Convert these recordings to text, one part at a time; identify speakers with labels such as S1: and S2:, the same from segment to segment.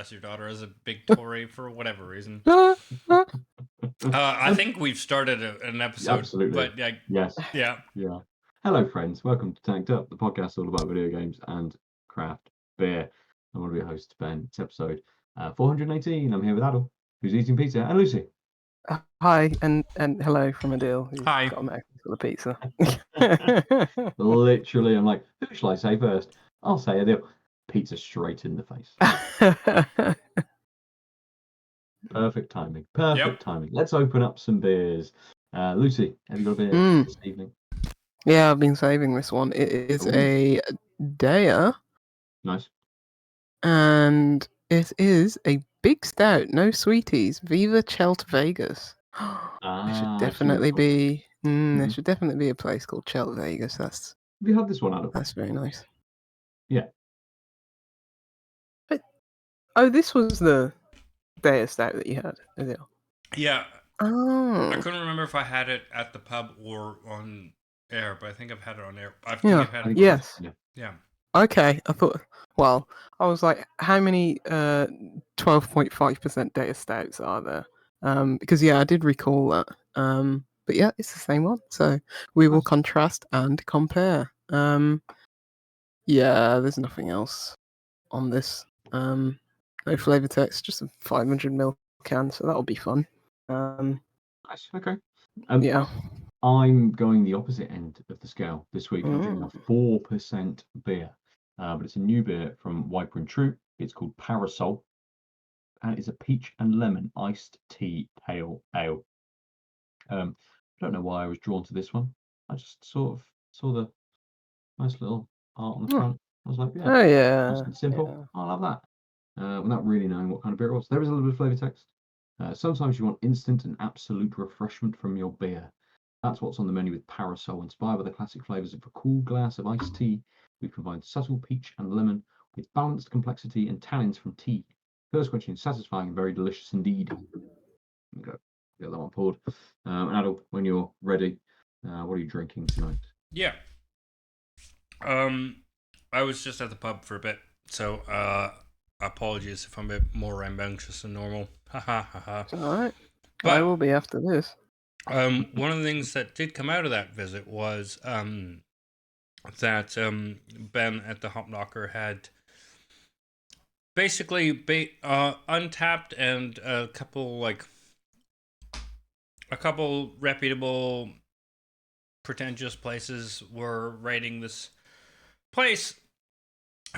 S1: express your daughter as a big Tory for whatever reason. I think we've started an episode.
S2: Absolutely.
S1: But
S2: yes.
S1: Yeah.
S2: Yeah. Hello, friends. Welcome to Tanked Up, the podcast all about video games and craft beer. I'm one of your hosts, Ben. It's episode 418. I'm here with Aadil, who's eating pizza, and Lucy.
S3: Hi, and hello from Aadil, who's
S1: Hi.
S3: got a mouthful for the pizza.
S2: Literally, I'm like, who shall I say first? I'll say Aadil. Pizza straight in the face. Perfect timing. Perfect timing. Let's open up some beers. Lucy, have you got a beer this evening?
S3: Yeah, I've been saving this one. It is a Deya.
S2: Nice.
S3: And it is a big stout, no sweeties. Viva Chelt Vegas. There should definitely be. There should definitely be a place called Chelt Vegas.
S2: Have you had this one, Adam?
S3: That's very nice.
S2: Yeah.
S3: Oh, this was the Deya stout that you had, Aadil.
S1: Yeah.
S3: Oh.
S1: I couldn't remember if I had it at the pub or on air, but I think I've had it on air. I've had it.
S3: Yes.
S1: Yeah.
S3: Okay, I thought. Well, I was like, how many 12.5% Deya stouts are there? Because I did recall that. But yeah, it's the same one. So we will contrast and compare. Yeah, there's nothing else on this. No flavor text, just a 500ml can. So that'll be fun.
S2: Nice. Okay.
S3: Yeah.
S2: I'm going the opposite end of the scale this week. I'm drinking a 4% beer, but it's a new beer from Wiper and True. It's called Parasol, and it's a peach and lemon iced tea pale ale. I don't know why I was drawn to this one. I just sort of saw the nice little art on the front. I was like, nice and simple. Yeah. I'll have that. Without really knowing what kind of beer it was. There is a little bit of flavor text. Sometimes you want instant and absolute refreshment from your beer. That's what's on the menu with Parasol. Inspired by the classic flavours of a cool glass of iced tea, we combine subtle peach and lemon with balanced complexity and tannins from tea. First quenching, satisfying and very delicious indeed. Get that one poured. Aadil, when you're ready, what are you drinking tonight?
S1: Yeah. I was just at the pub for a bit, so apologies if I'm a bit more rambunctious than normal. Ha ha ha ha.
S3: It's alright. I will be after this.
S1: One of the things that did come out of that visit was that Ben at the Hop Knocker had basically Untapped and a couple reputable pretentious places were rating this place.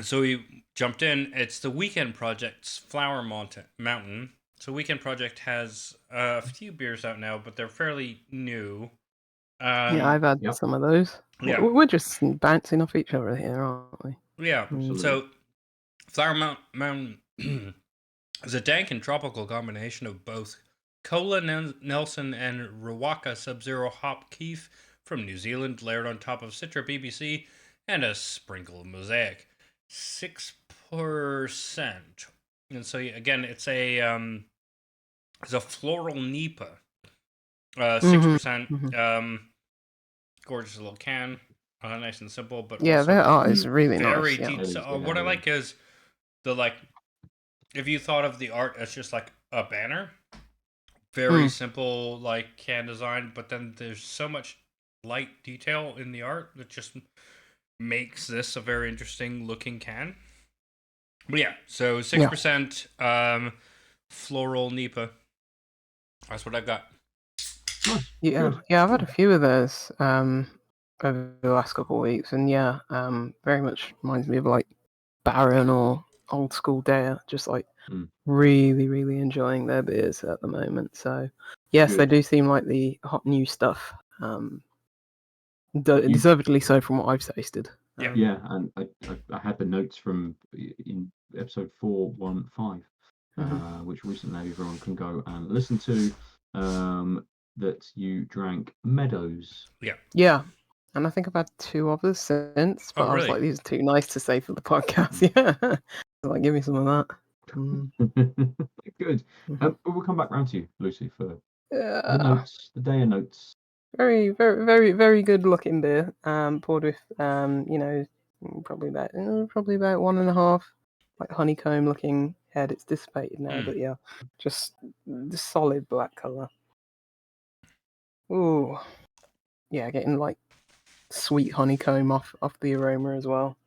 S1: So we jumped in. It's the Weekend Project's Flower Mountain. So Weekend Project has a few beers out now, but they're fairly new.
S3: I've had some of those.
S1: Yeah.
S3: We're just bouncing off each other here, aren't we?
S1: Yeah. So Flower Mountain is a dank and tropical combination of both Cola Nelson and Rawaka Sub-Zero Hop Keef from New Zealand, layered on top of Citra BBC and a sprinkle of Mosaic. 6%. And so again, it's a floral NEIPA. 6%. Gorgeous little can. Nice and simple, but
S3: their art is really
S1: very
S3: nice.
S1: Deep. What I like is if you thought of the art as just like a banner, very simple can design, but then there's so much light detail in the art that just makes this a very interesting looking can. But so 6% floral NEIPA. That's what I've got.
S3: Yeah, I've had a few of those over the last couple of weeks, and very much reminds me of Baron or old school Deya. Just really, really enjoying their beers at the moment. So yes, they do seem like the hot new stuff. Deservedly so from what I've tasted.
S2: And I had the notes from in episode 415, which recently everyone can go and listen to. That you drank Meadows.
S3: Yeah. And I think I've had 2 others since, but I was like, these are too nice to say for the podcast. Give me some of that.
S2: Good. But we'll come back round to you, Lucy, for the notes, the Deya notes.
S3: Very, very, very, very good looking beer. Poured with, probably about 1.5 like honeycomb looking head. It's dissipated now, but yeah, just the solid black color. Ooh, yeah, getting like sweet honeycomb off the aroma as well.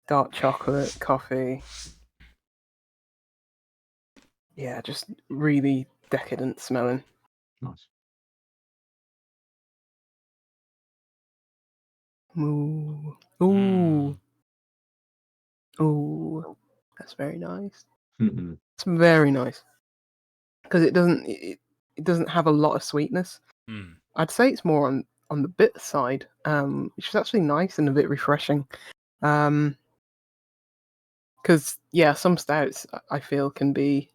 S3: Dark chocolate, coffee. Yeah, just really decadent smelling.
S2: Nice.
S3: Ooh. Ooh. Ooh. That's very nice. It's very nice. Because it doesn't have a lot of sweetness. I'd say it's more on the bitter side, which is actually nice and a bit refreshing. Because yeah, some stouts I feel can be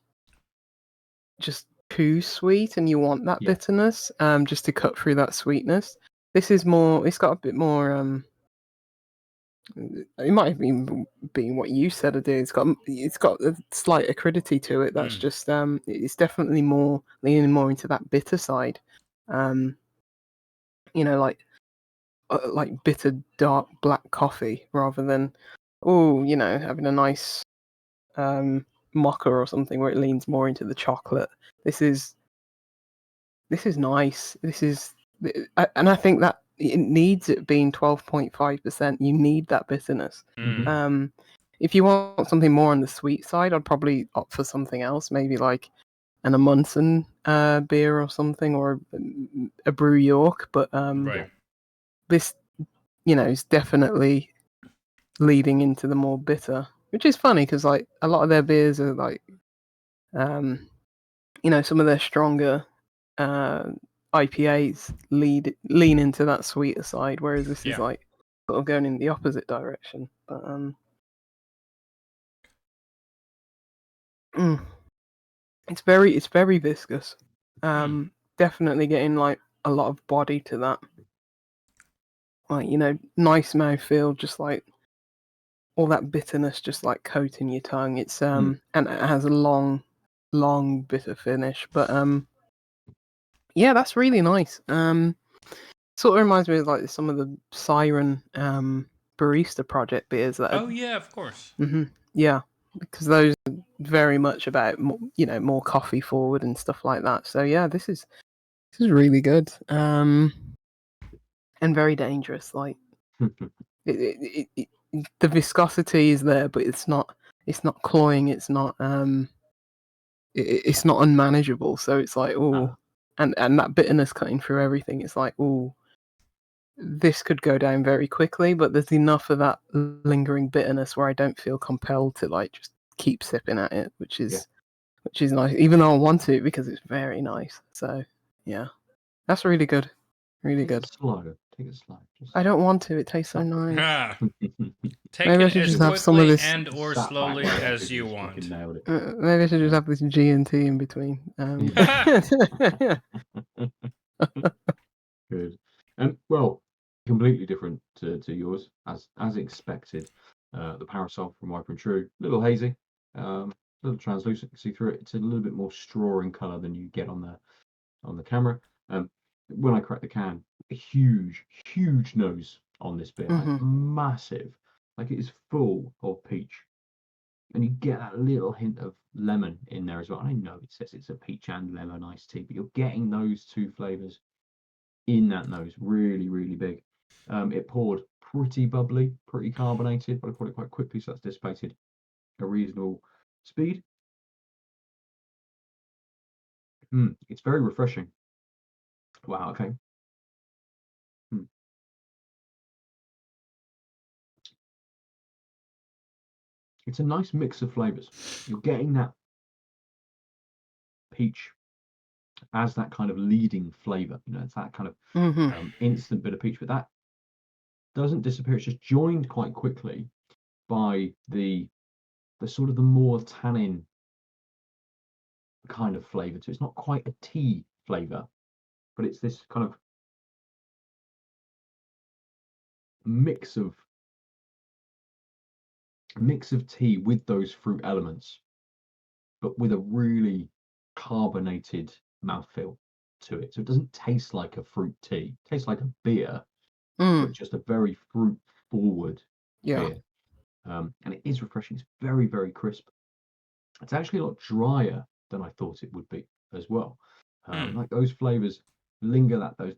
S3: just too sweet, and you want that bitterness, just to cut through that sweetness. This is more. It's got a bit more. It might have been what you said, Aadil. It's got a slight acridity to it. That's just it's definitely more leaning more into that bitter side. You know, like bitter dark black coffee rather than having a nice mocha or something where it leans more into the chocolate. This is nice. And I think that it needs it being 12.5%. You need that bitterness. If you want something more on the sweet side, I'd probably opt for something else, maybe like an Amundsen beer or something, or a Brew York. But this, is definitely leading into the more bitter, which is funny because like a lot of their beers are like, some of their stronger IPAs lean into that sweeter side, whereas this is like sort of going in the opposite direction. But it's very viscous. Definitely getting like a lot of body to that. Like, nice mouthfeel, just like all that bitterness just like coating your tongue. It's and it has a long bitter finish. But yeah, that's really nice. Sort of reminds me of like some of the Siren Barista Project beers that
S1: Oh yeah, of course.
S3: Yeah, because those are very much about more coffee forward and stuff like that. So yeah, this is really good. And very dangerous. Like the viscosity is there, but it's not cloying. It's not it's not unmanageable. So it's like and that bitterness cutting through everything. It's like this could go down very quickly, but there's enough of that lingering bitterness where I don't feel compelled to like just keep sipping at it, which is nice. Even though I want to, because it's very nice. So yeah, that's really good. Really good.
S2: Take it slow.
S3: I don't want to. It tastes so nice.
S1: Take
S3: Maybe I
S1: it
S3: should
S1: as
S3: just have some of
S1: quickly
S3: this.
S1: and or slowly as you want.
S3: Maybe I should just have this G&T in between.
S2: Good. Well, completely different to yours, as expected. The Parasol from Viper and True, a little hazy, a little translucent. You can see through it. It's a little bit more straw in colour than you get on the camera. When I crack the can, a huge nose on this beer, like massive, like it is full of peach, and you get that little hint of lemon in there as well. I know it says it's a peach and lemon iced tea, but you're getting those two flavours in that nose, really, really big. It poured pretty bubbly, pretty carbonated, but I poured it quite quickly, so that's dissipated a reasonable speed. It's very refreshing. Wow, okay. It's a nice mix of flavours. You're getting that peach as that kind of leading flavour. It's that kind of instant bit of peach, but that doesn't disappear. It's just joined quite quickly by the sort of the more tannin kind of flavour to it. It's not quite a tea flavour, but it's this kind of mix of tea with those fruit elements, but with a really carbonated mouthfeel to it. So it doesn't taste like a fruit tea. It tastes like a beer, but just a very fruit forward beer. And it is refreshing. It's very, very crisp. It's actually a lot drier than I thought it would be as well. Like those flavors linger, that those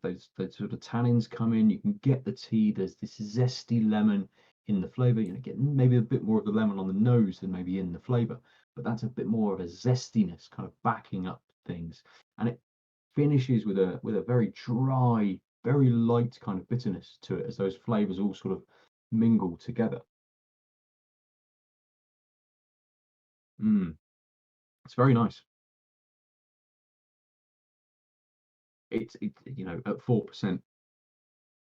S2: sort of tannins come in. You can get the tea. There's this zesty lemon in the flavor. You know, get maybe a bit more of the lemon on the nose than maybe in the flavor, but that's a bit more of a zestiness kind of backing up things. And it finishes with a very dry, very light kind of bitterness to it as those flavors all sort of mingle together. It's very nice. It's you know, at 4%,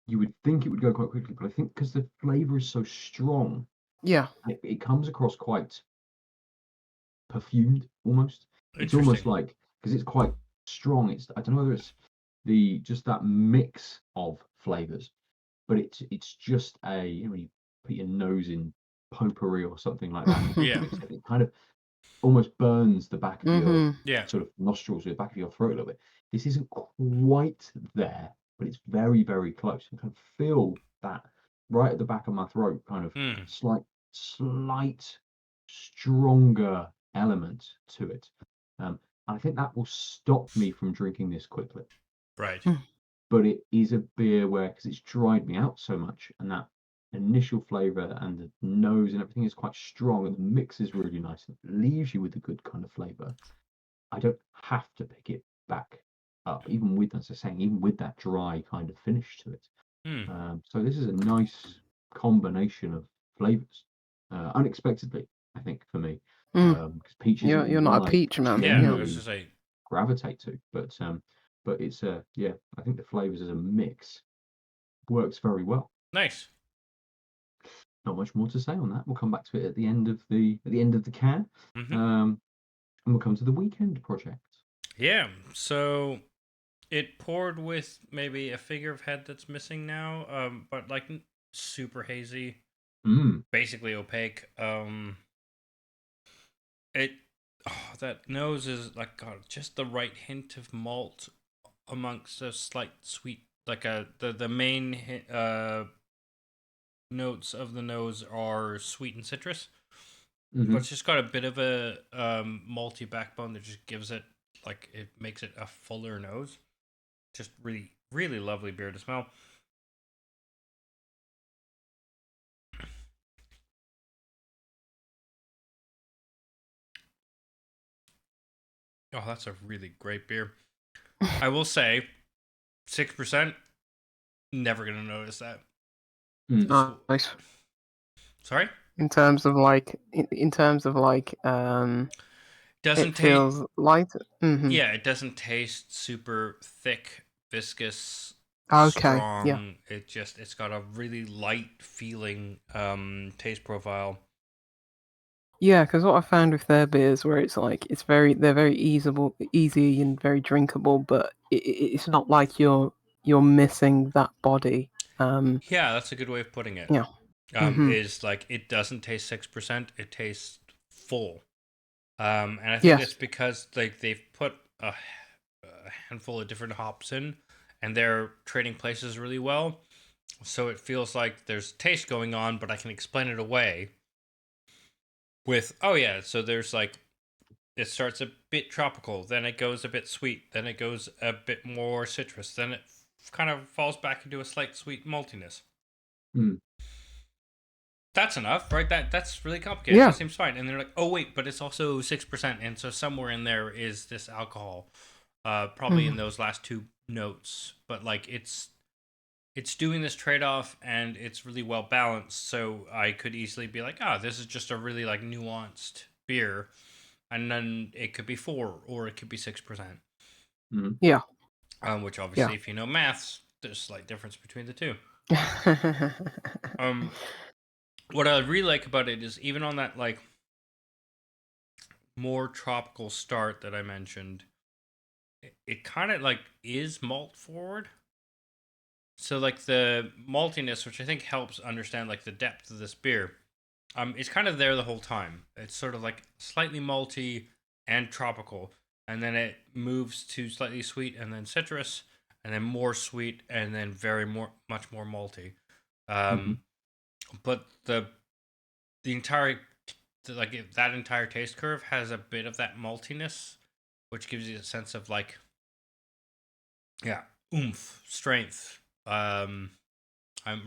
S2: you would think it would go quite quickly, but I think because the flavor is so strong,
S3: Yeah.
S2: it comes across quite perfumed almost. It's almost
S1: Interesting.
S2: like, because it's quite strong. I don't know whether it's just that mix of flavors, but it's just you know, you put your nose in potpourri or something like that, and
S1: Yeah.
S2: mix it. It kind of almost burns the back of your
S1: Yeah.
S2: sort of nostrils or the back of your throat a little bit. This isn't quite there, but it's very, very close. I can feel that right at the back of my throat, kind of slight, stronger element to it. I think that will stop me from drinking this quickly.
S1: Right.
S2: But it is a beer where, because it's dried me out so much, and that initial flavor and the nose and everything is quite strong, and the mix is really nice. It leaves you with a good kind of flavor. I don't have to pick it back up, even with, as I was saying, even with that dry kind of finish to it. So this is a nice combination of flavors, unexpectedly, I think, for me, because peach isn't
S3: You're
S2: one
S3: not a
S2: I
S3: peach man.
S1: Yeah. I
S3: Yeah.
S1: was
S2: generally
S1: just like,
S2: gravitate to, but it's yeah, I think the flavors as a mix works very well.
S1: nice.
S2: Not much more to say on that. We'll come back to it at the end of the can,
S1: Hmm.
S2: and we'll come to the weekend project.
S1: Yeah. So it poured with maybe a figure of head that's missing now, but like super hazy, basically opaque. It that nose is like got just the right hint of malt amongst a slight sweet, like the main notes of the nose are sweet and citrus, but it's just got a bit of a malty backbone that just gives it, like, it makes it a fuller nose. Just really, really lovely beer to smell. Oh, that's a really great beer. I will say, 6%. Never gonna notice that.
S3: Nice.
S1: Sorry.
S3: In terms of like,
S1: Doesn't
S3: it
S1: taste.
S3: feels light.
S1: Yeah, it doesn't taste super thick, viscous,
S3: Okay. Yeah.
S1: strong. It's got a really light feeling taste profile.
S3: Yeah, because what I found with their beers, where it's like they're very easy and very drinkable, but it's not like you're missing that body.
S1: Yeah, that's a good way of putting it.
S3: Yeah.
S1: Is like, it doesn't taste 6%. It tastes full. And I think that's
S3: Yes.
S1: because like they've put a handful of different hops in, and they're trading places really well. So it feels like there's taste going on, but I can explain it away with, oh yeah, so there's like, it starts a bit tropical, then it goes a bit sweet, then it goes a bit more citrus, then it kind of falls back into a slight sweet maltiness. That's enough, right? That's really complicated.
S3: Yeah.
S1: That seems fine. And they're like, oh wait, but it's also 6%, and so somewhere in there is this alcohol, probably in those last two notes. But like, it's doing this trade off, and it's really well balanced. So I could easily be like, this is just a really like nuanced beer, and then it could be 4 or it could be 6%.
S3: Yeah.
S1: Which obviously, if you know maths, there's a slight difference between the two. What I really like about it is, even on that like more tropical start that I mentioned, it kind of like is malt forward. So like the maltiness, which I think helps understand like the depth of this beer, it's kind of there the whole time. It's sort of like slightly malty and tropical, and then it moves to slightly sweet and then citrus, and then more sweet and then much more malty. But the that entire taste curve has a bit of that maltiness, which gives you a sense of like, yeah, oomph, strength. I'm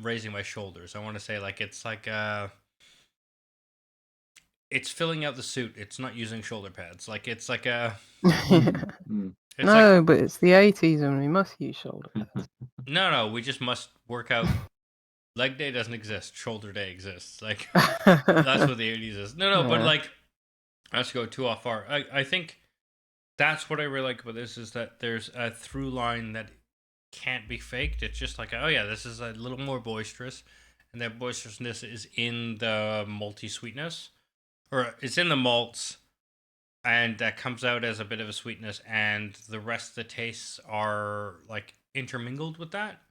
S1: raising my shoulders. I want to say like it's it's filling out the suit. It's not using shoulder pads. Like it's like a it's
S3: no, but it's the 80s and we must use shoulder pads.
S1: No, we just must work out. Leg day doesn't exist. Shoulder day exists. Like that's what the 80s is. No, but like let's go too off far. I think that's what I really like about this is that there's a through line that can't be faked. It's just like, oh yeah, this is a little more boisterous, and that boisterousness is in the malty sweetness, or it's in the malts, and that comes out as a bit of a sweetness, and the rest of the tastes are like intermingled with that.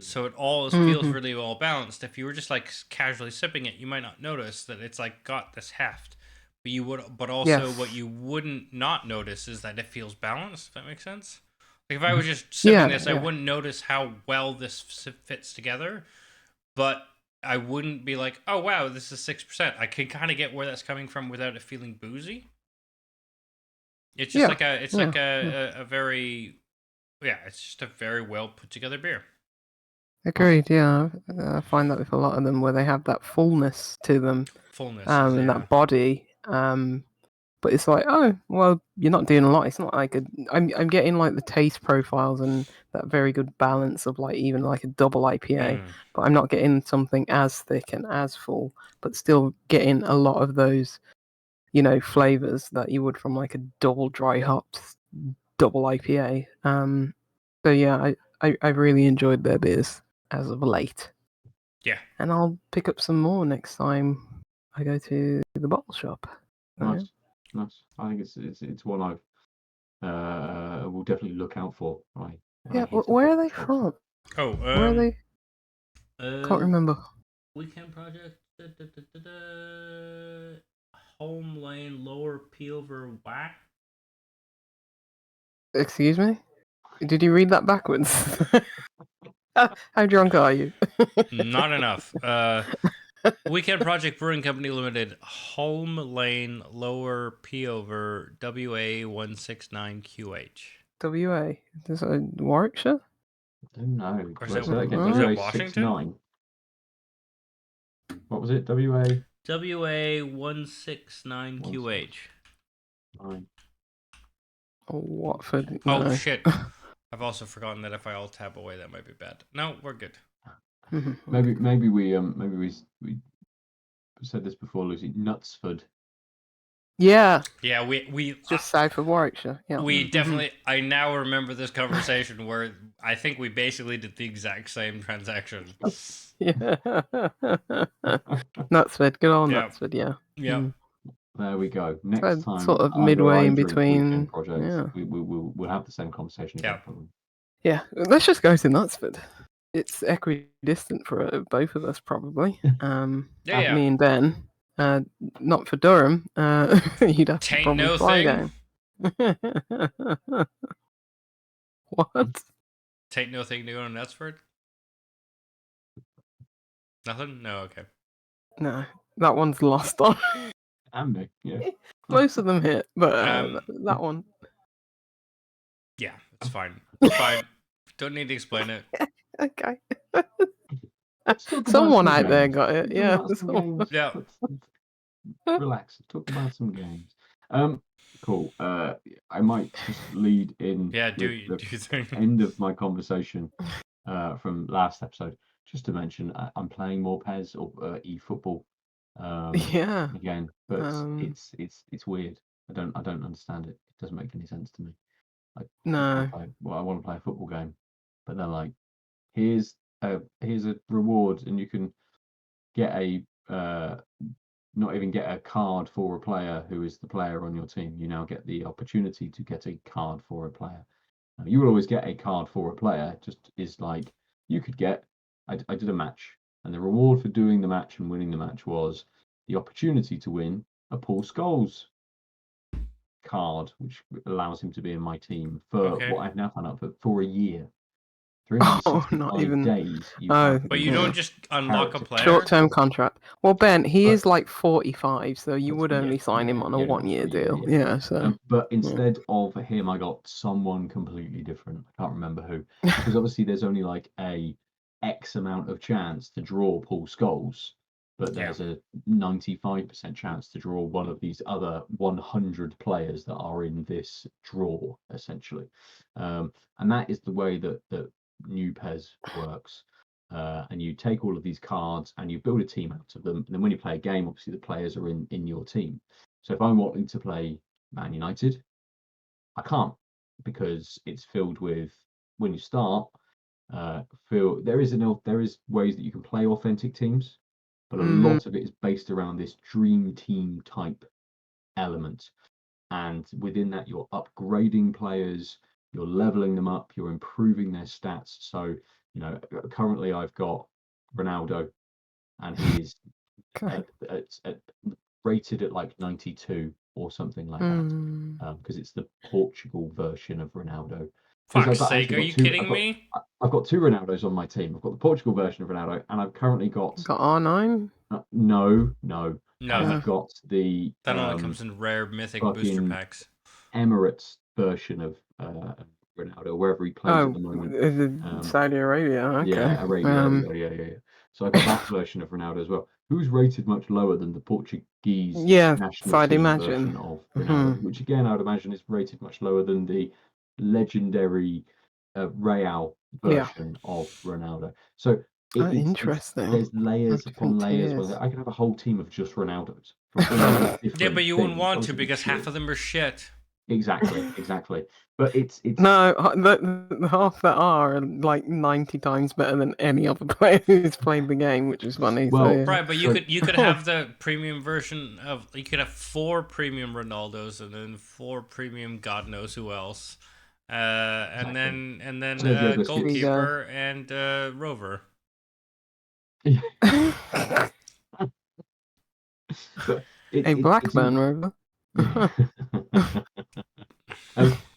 S1: So it all feels really well balanced. If you were just like casually sipping it, you might not notice that it's like got this heft. But also what you wouldn't not notice is that it feels balanced. If that makes sense. Like if I was just sipping this, I wouldn't notice how well this fits together. But I wouldn't be like, oh wow, this is 6%. I can kind of get where that's coming from without it feeling boozy. It's just like a very it's just a very well put together beer.
S3: Agreed. Yeah, I find that with a lot of them where they have that fullness to them, and that body. But it's like, oh well, you're not doing a lot. It's not like I'm getting like the taste profiles and that very good balance of like even like a double IPA, but I'm not getting something as thick and as full, but still getting a lot of those, flavors that you would from like a double dry hopped double IPA. So yeah, I really enjoyed their beers as of late.
S1: Yeah.
S3: And I'll pick up some more next time I go to the bottle shop.
S2: Nice. I think it's one I will definitely look out for.
S3: Where are they from? Where are they? Can't remember.
S1: Weekend Project. Home Lane Lower Peover Whack.
S3: Excuse me? Did you read that backwards? How drunk are you?
S1: Not enough. Weekend Project Brewing Company Limited, Home Lane Lower Peover, WA169QH.
S3: WA? Is that Warwickshire?
S2: I don't know.
S1: Or is it
S2: WA69. What was it? WA?
S1: WA169QH.
S3: Watford.
S1: No.
S3: No.
S1: Oh shit! I've also forgotten that if I all tab away, that might be bad. No, we're good.
S2: Maybe we said this before, Lucy. Knutsford.
S3: Yeah.
S1: Yeah, we
S3: just south of Warwickshire. Yeah.
S1: We definitely. I now remember this conversation where I think we basically did the exact same transaction.
S3: Yeah. Knutsford. Good old Knutsford. Yeah.
S1: Yeah.
S2: There we go. Next time,
S3: sort of midway in between.
S2: Project, we'll have the same conversation again.
S3: Yeah. Let's just go to Knutsford. It's equidistant for both of us, probably. Me and Ben. Not for Durham. You'd have to probably fly down. What?
S1: Tain't no thing to go to Knutsford? Nothing? No, okay.
S3: No, that one's lost on.
S2: Andy, yeah.
S3: Most of them hit, but that one.
S1: Yeah, it's fine. It's fine. Don't need to explain it.
S3: Okay. Someone out there got it. Yeah.
S1: Yeah.
S2: Relax. Talk about some games. Cool. I might just lead in.
S1: Yeah, do you think?
S2: End of my conversation from last episode. Just to mention, I'm playing more PES or eFootball. Again, but it's weird. I don't understand it. It doesn't make any sense to me. I want to play a football game, but they're like, here's a reward, and you can get a not even get a card for a player who is the player on your team. You now get the opportunity to get a card for a player. You will always get a card for a player. Just is like you could get. I did a match, and the reward for doing the match and winning the match was the opportunity to win a Paul Scholes card, which allows him to be in my team for what I've now found out for a year.
S3: not
S2: 365
S3: even.
S2: days you
S3: Oh,
S2: have
S1: But you
S3: yeah.
S1: don't just unlock a
S2: character.
S1: player.
S3: Short-term contract. Well, Ben, he
S2: But-
S3: is like 45, so you
S2: That's-
S3: would only
S2: yeah,
S3: sign him on a
S2: yeah,
S3: one-year
S2: yeah,
S3: deal.
S2: yeah.
S3: Yeah, so.
S2: But instead of him, I got someone completely different. I can't remember who, because obviously there's only like a X amount of chance to draw Paul Scholes, but
S1: Yeah.
S2: there's a 95% chance to draw one of these other 100 players that are in this draw, essentially. And that is the way that New PES works. And you take all of these cards and you build a team out of them. And then when you play a game, obviously the players are in your team. So if I'm wanting to play Man United, I can't, because it's filled with, when you start, there is ways that you can play authentic teams, but a lot of it is based around this dream team type element. And within that, you're upgrading players, you're leveling them up, you're improving their stats. So, currently I've got Ronaldo, and he is
S3: Okay.
S2: at rated at like 92 or something like that, because it's the Portugal version of Ronaldo.
S1: Fuck's sake, are you kidding me?
S2: I've got two Ronaldos on my team. I've got the Portugal version of Ronaldo, and I've currently got
S3: Got R9?
S2: no.
S1: No,
S2: I've got the
S1: that only comes in rare mythic booster
S2: fucking
S1: packs.
S2: Emirates version of Ronaldo, wherever he plays at the moment.
S3: Saudi Arabia. Okay.
S2: Yeah, Arabia. Yeah. So I got that version of Ronaldo as well, who's rated much lower than the Portuguese national
S3: I'd
S2: team
S3: imagine.
S2: version of Ronaldo, which again I would imagine is rated much lower than the legendary Real version of Ronaldo. So
S3: interesting.
S2: there's layers upon layers. I can have a whole team of just Ronaldos from all these different
S1: Yeah, but you wouldn't
S2: things.
S1: want
S2: Obviously,
S1: to because half
S2: shit.
S1: of them are shit.
S2: Exactly. But it's
S3: No, the half that are like 90 times better than any other player who's played the game, which is funny.
S2: Well,
S3: so, yeah.
S1: Right, but you could have the premium version of, you could have 4 premium Ronaldos and then 4 premium God knows who else, and then
S2: Sergio Busquets.
S1: goalkeeper and rover.
S2: But
S3: A Blackburn rover.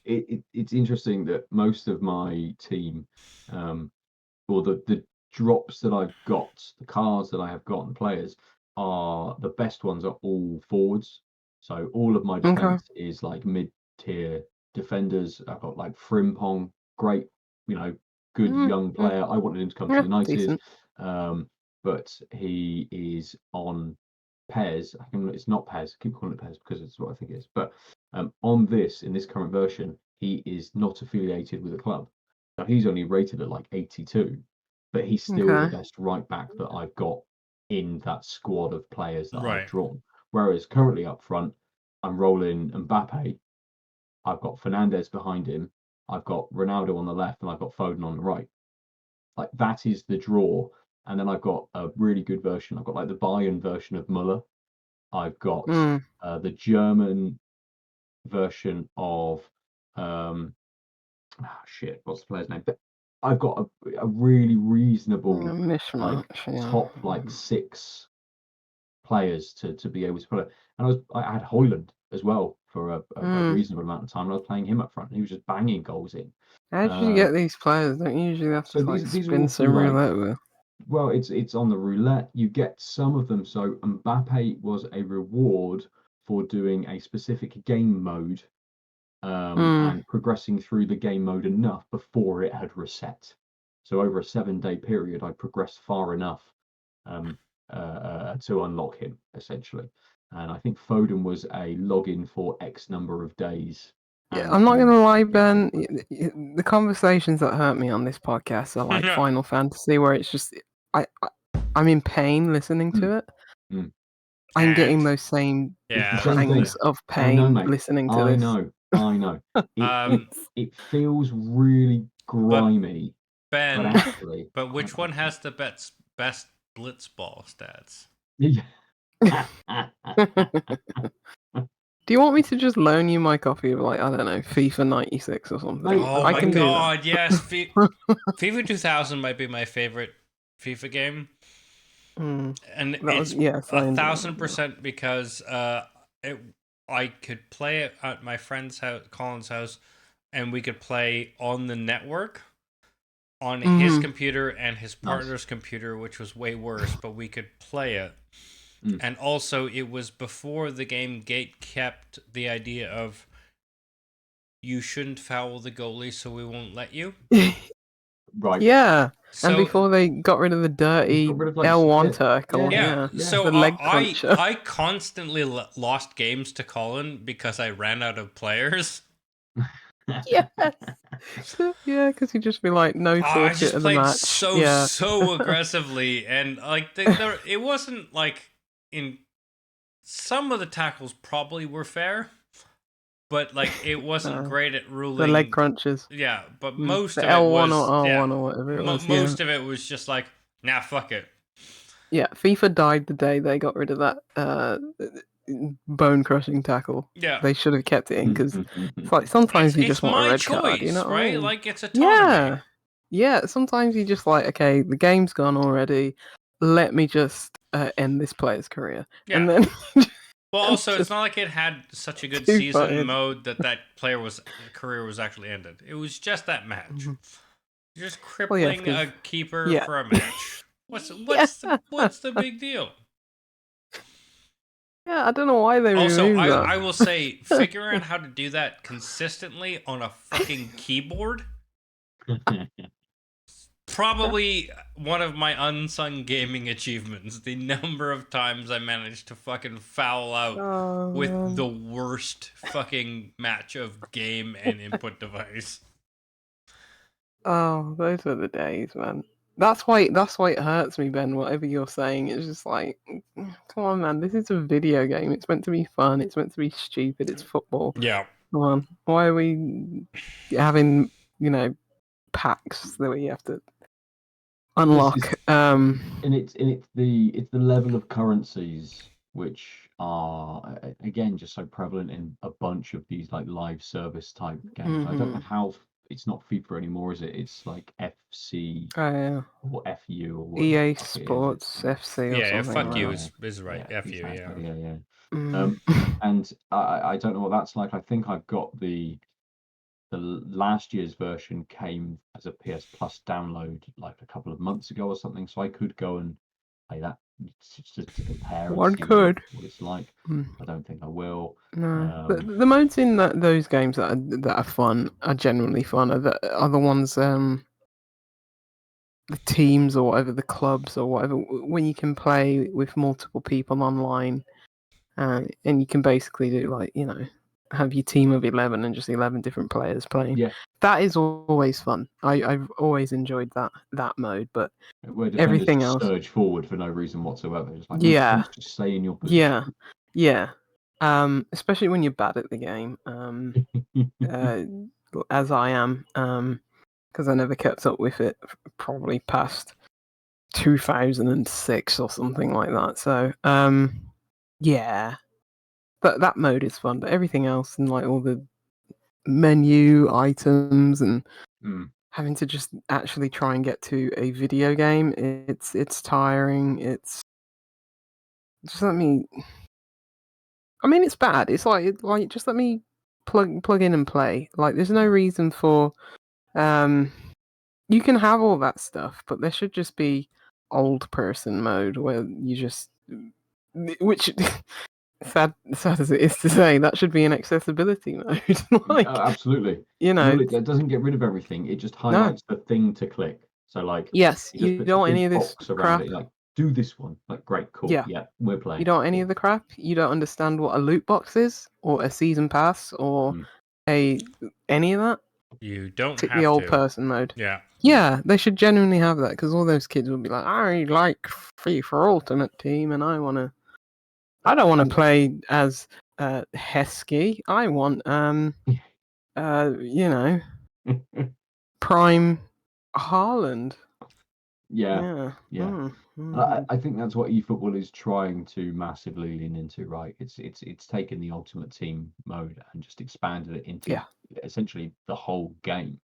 S2: It's interesting that most of my team, or the drops that I've got, the cards that I have got, and players are the best ones are all forwards. So all of my defense is like mid-tier defenders. I've got like Frimpong, great, good young player. I wanted him to come to United,
S3: decent.
S2: but he is on PES. It's not PES. I keep calling it PES because it's what I think it is. But in this current version, he is not affiliated with a club. Now he's only rated at like 82, but he's still the best right back that I've got in that squad of players that I've drawn. Whereas currently up front, I'm rolling Mbappe. I've got Fernandes behind him. I've got Ronaldo on the left, and I've got Foden on the right. Like that is the draw. And then I've got a really good version. I've got like the Bayern version of Muller. I've got the German version of what's the player's name? But I've got a really reasonable top 6 players to be able to play. And I had Højlund as well for a reasonable amount of time. And I was playing him up front, and he was just banging goals in.
S3: How did you get these players? Don't you usually have to
S2: these
S3: spin some roulette with?
S2: Well, it's on the roulette. You get some of them. So Mbappe was a reward for doing a specific game mode, and progressing through the game mode enough before it had reset. So over a 7-day period, I progressed far enough to unlock him, essentially. And I think Foden was a login for X number of days.
S3: Yeah, I'm not gonna lie, Ben. The conversations that hurt me on this podcast are like Final Fantasy, where it's just I'm in pain listening to it. I'm getting those same pangs of pain listening to this.
S2: I know. It feels really grimy.
S1: Ben, but which one has the best blitzball stats?
S3: Do you want me to just loan you my copy of, like, I don't know, FIFA 96 or something?
S1: Oh my god, yes. FIFA 2000 might be my favorite FIFA game. And it's 1,000% because I could play it at my friend's house, Colin's house, and we could play on the network. on his
S3: Mhm.
S1: computer and his
S2: Nice.
S1: partner's computer, which was way worse, but we could play it.
S2: Mm.
S1: And also, it was before the game gate kept the idea of you shouldn't foul the goalie, so we won't let you.
S2: Right.
S3: Yeah. And
S1: So
S3: before they got rid of the dirty
S2: got rid of, like,
S3: L1
S2: yeah.
S3: tackle,
S1: yeah,
S2: Yeah.
S1: so
S3: the leg cruncher.
S1: I constantly lost games to Colin because I ran out of players.
S3: Yes. Yeah, because he'd just be like, no
S1: I
S3: forfeit
S1: just
S3: of the
S1: played
S3: match.
S1: so aggressively, and like it wasn't like in some of the tackles probably were fair, but like it wasn't great at ruling
S3: The leg crunches.
S1: Yeah, but
S3: Mm,
S1: most
S3: the
S1: of it
S3: L1
S1: was
S3: or R1 or whatever it was.
S1: most of it was just like, nah, fuck it.
S3: Yeah, FIFA died the day they got rid of that bone crushing tackle.
S1: Yeah,
S3: They should have kept it in because it's like sometimes you just want a
S1: my
S3: red
S1: choice,
S3: card, you know?
S1: right?
S3: Oh.
S1: Like it's autonomy.
S3: Yeah. Sometimes you just like, okay, the game's gone already. Let me just end this player's career, and then.
S1: Well, also, it's not like it had such a good season mode that player's career was actually ended. It was just that match.
S3: Mm-hmm.
S1: You're just crippling a keeper for a match. What's the big deal?
S3: Yeah, I don't know why they removed that.
S1: I will say, figuring out how to do that consistently on a fucking keyboard, probably one of my unsung gaming achievements. The number of times I managed to fucking foul out with the worst fucking match of game and input device.
S3: Oh, those are the days, man. That's why it hurts me, Ben. Whatever you're saying, it's just like, come on, man. This is a video game. It's meant to be fun. It's meant to be stupid. It's football.
S1: Yeah.
S3: Come on. Why are we having packs that we have to unlock?
S2: And it's the level of currencies which are again just so prevalent in a bunch of these like live service type games. I don't know how it's not FIFA anymore, is it? It's like FC or FU or what
S3: EA Sports FC or something.
S1: Fuck
S3: like
S1: you
S3: that.
S1: is right.
S2: Yeah,
S1: FU,
S2: exactly.
S1: yeah.
S2: And I don't know what that's like. I think I've got the last year's version came as a PS Plus download like a couple of months ago or something, so I could go and play that just to compare and see what it's like. I don't think I will.
S3: No, the modes in those games that are fun are genuinely fun. Are the ones the teams or whatever, the clubs or whatever, when you can play with multiple people online, and you can basically do like have your team of 11 and just 11 different players playing.
S2: Yeah,
S3: that is always fun. I've always enjoyed that mode, but
S2: where
S3: everything else
S2: surge forward for no reason whatsoever. Just like, just stay in your
S3: position. Yeah. Especially when you're bad at the game. As I am, because I never kept up with it probably past 2006 or something like that. So, yeah, that mode is fun, but everything else and like all the menu items and having to just actually try and get to a video game, it's tiring. It's just let me. I mean, it's bad. It's like just let me plug in and play. Like, there's no reason for you can have all that stuff, but there should just be old person mode where you just which sad as it is to say, that should be an accessibility mode. Like,
S2: absolutely. It doesn't get rid of everything. It just highlights the thing to click. So like,
S3: yes,
S2: you
S3: don't want any of this crap.
S2: It, like, do this one. Like, great, cool. Yeah, we're playing.
S3: You don't want any of the crap. You don't understand what a loot box is, or a season pass, or any of that.
S1: You don't
S3: Tick
S1: have
S3: the old
S1: to.
S3: person mode.
S1: Yeah,
S3: they should genuinely have that, because all those kids will be like, I like FIFA Ultimate Team, and I don't want to play as Heskey. I want Prime Haaland.
S2: Yeah. I think that's what eFootball is trying to massively lean into, right? It's taken the Ultimate Team mode and just expanded it into essentially the whole game.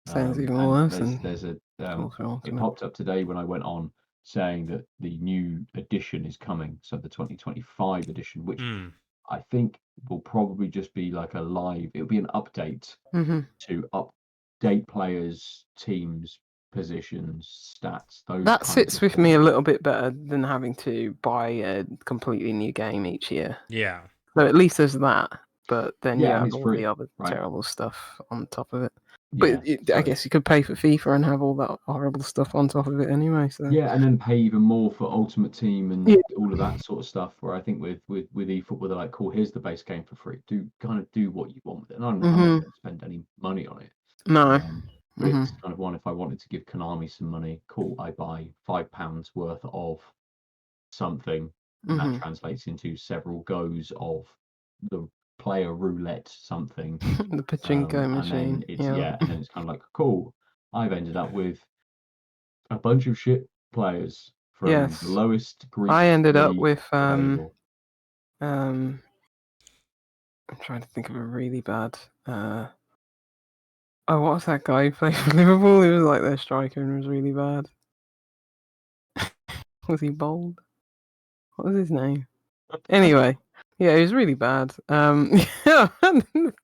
S3: Sounds even worse.
S2: There's a it popped up today when I went on saying that the new edition is coming, so the 2025 edition, which I think will probably just be like it'll be an update to update players, teams, positions, stats, those
S3: That
S2: kinds
S3: sits
S2: of
S3: with me a
S2: things.
S3: little bit better than having to buy a completely new game each year.
S1: Yeah.
S3: So at least there's that. But then you
S2: Yeah, and
S3: have
S2: it's
S3: all the
S2: free,
S3: other
S2: right?
S3: terrible stuff on top of it.
S2: Yeah.
S3: But I guess you could pay for FIFA and have all that horrible stuff on top of it anyway. So
S2: Yeah, and then pay even more for Ultimate Team and
S3: yeah.
S2: all of that sort of stuff. Where I think with eFootball, they're like, cool, here's the base game for free. Do what you want with it. And I'm not
S3: Mhm.
S2: going to spend any money on it.
S3: No.
S2: But
S3: Mhm.
S2: it's kind of one, if I wanted to give Konami some money, cool, I buy £5 worth of something, and that
S3: Mhm.
S2: translates into several goes of the player roulette something.
S3: The pachinko
S2: And
S3: machine.
S2: then it's
S3: Yeah.
S2: and then it's kind of like, cool, I've ended up with a bunch of shit players from the
S3: Yes.
S2: lowest Greek
S3: I ended up
S2: league
S3: with
S2: available.
S3: I'm trying to think of a really bad oh, what was that guy who played for Liverpool? He was like their striker and was really bad. Was he bold? What was his name? Anyway, yeah, he was really bad. Yeah,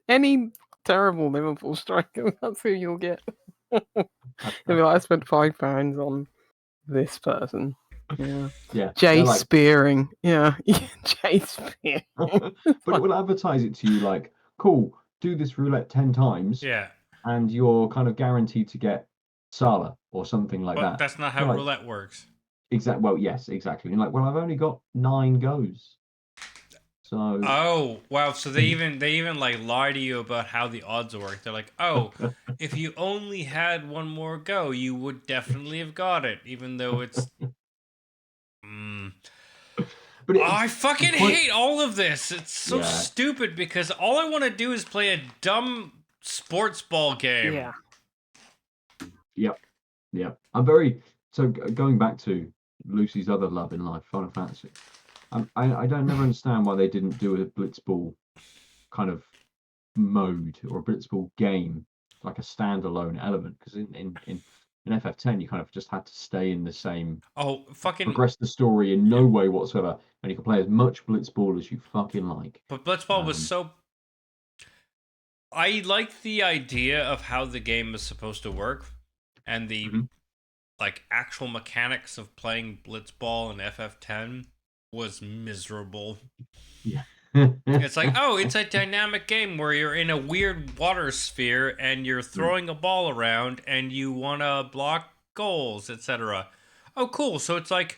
S3: any terrible Liverpool striker, that's who you'll get. You'll be like, I spent £5 on this person. Yeah.
S2: Yeah,
S3: Jay
S2: they're like,
S3: Spearing. Yeah. Jay Spearing.
S2: but it will advertise it to you like, cool, do this roulette 10 times,
S1: Yeah.
S2: and you're kind of guaranteed to get Salah or something like
S1: But
S2: that.
S1: that's not how
S2: You're like,
S1: roulette works.
S2: well, yes, exactly. And you're like, well, I've only got 9 goes. So
S1: Oh, wow. So they even like lie to you about how the odds work. They're like, "Oh, if you only had one more go, you would definitely have got it, even though it's
S2: but
S1: I
S2: it's
S1: fucking
S2: quite,
S1: hate all of this. It's so
S2: yeah,
S1: stupid because all I want to do is play a dumb sports ball game.
S3: Yeah.
S2: yep, yep. I'm very so going back to Lucy's other love in life, Final Fantasy. I don't never understand why they didn't do a Blitzball kind of mode or a Blitzball game like a standalone element, because in FF10 you kind of just had to stay in the same,
S1: Oh, fucking
S2: progress the story in
S1: yeah.
S2: no way whatsoever, and you can play as much Blitzball as you fucking like.
S1: But Blitzball was
S2: Um,
S1: so I like the idea of how the game is supposed to work and the
S2: mhm,
S1: like actual mechanics of playing Blitzball in FF10 was miserable.
S2: yeah.
S1: It's like, oh, it's a dynamic game where you're in a weird water sphere and you're throwing a ball around and you want to block goals, etc. Oh, cool. So it's like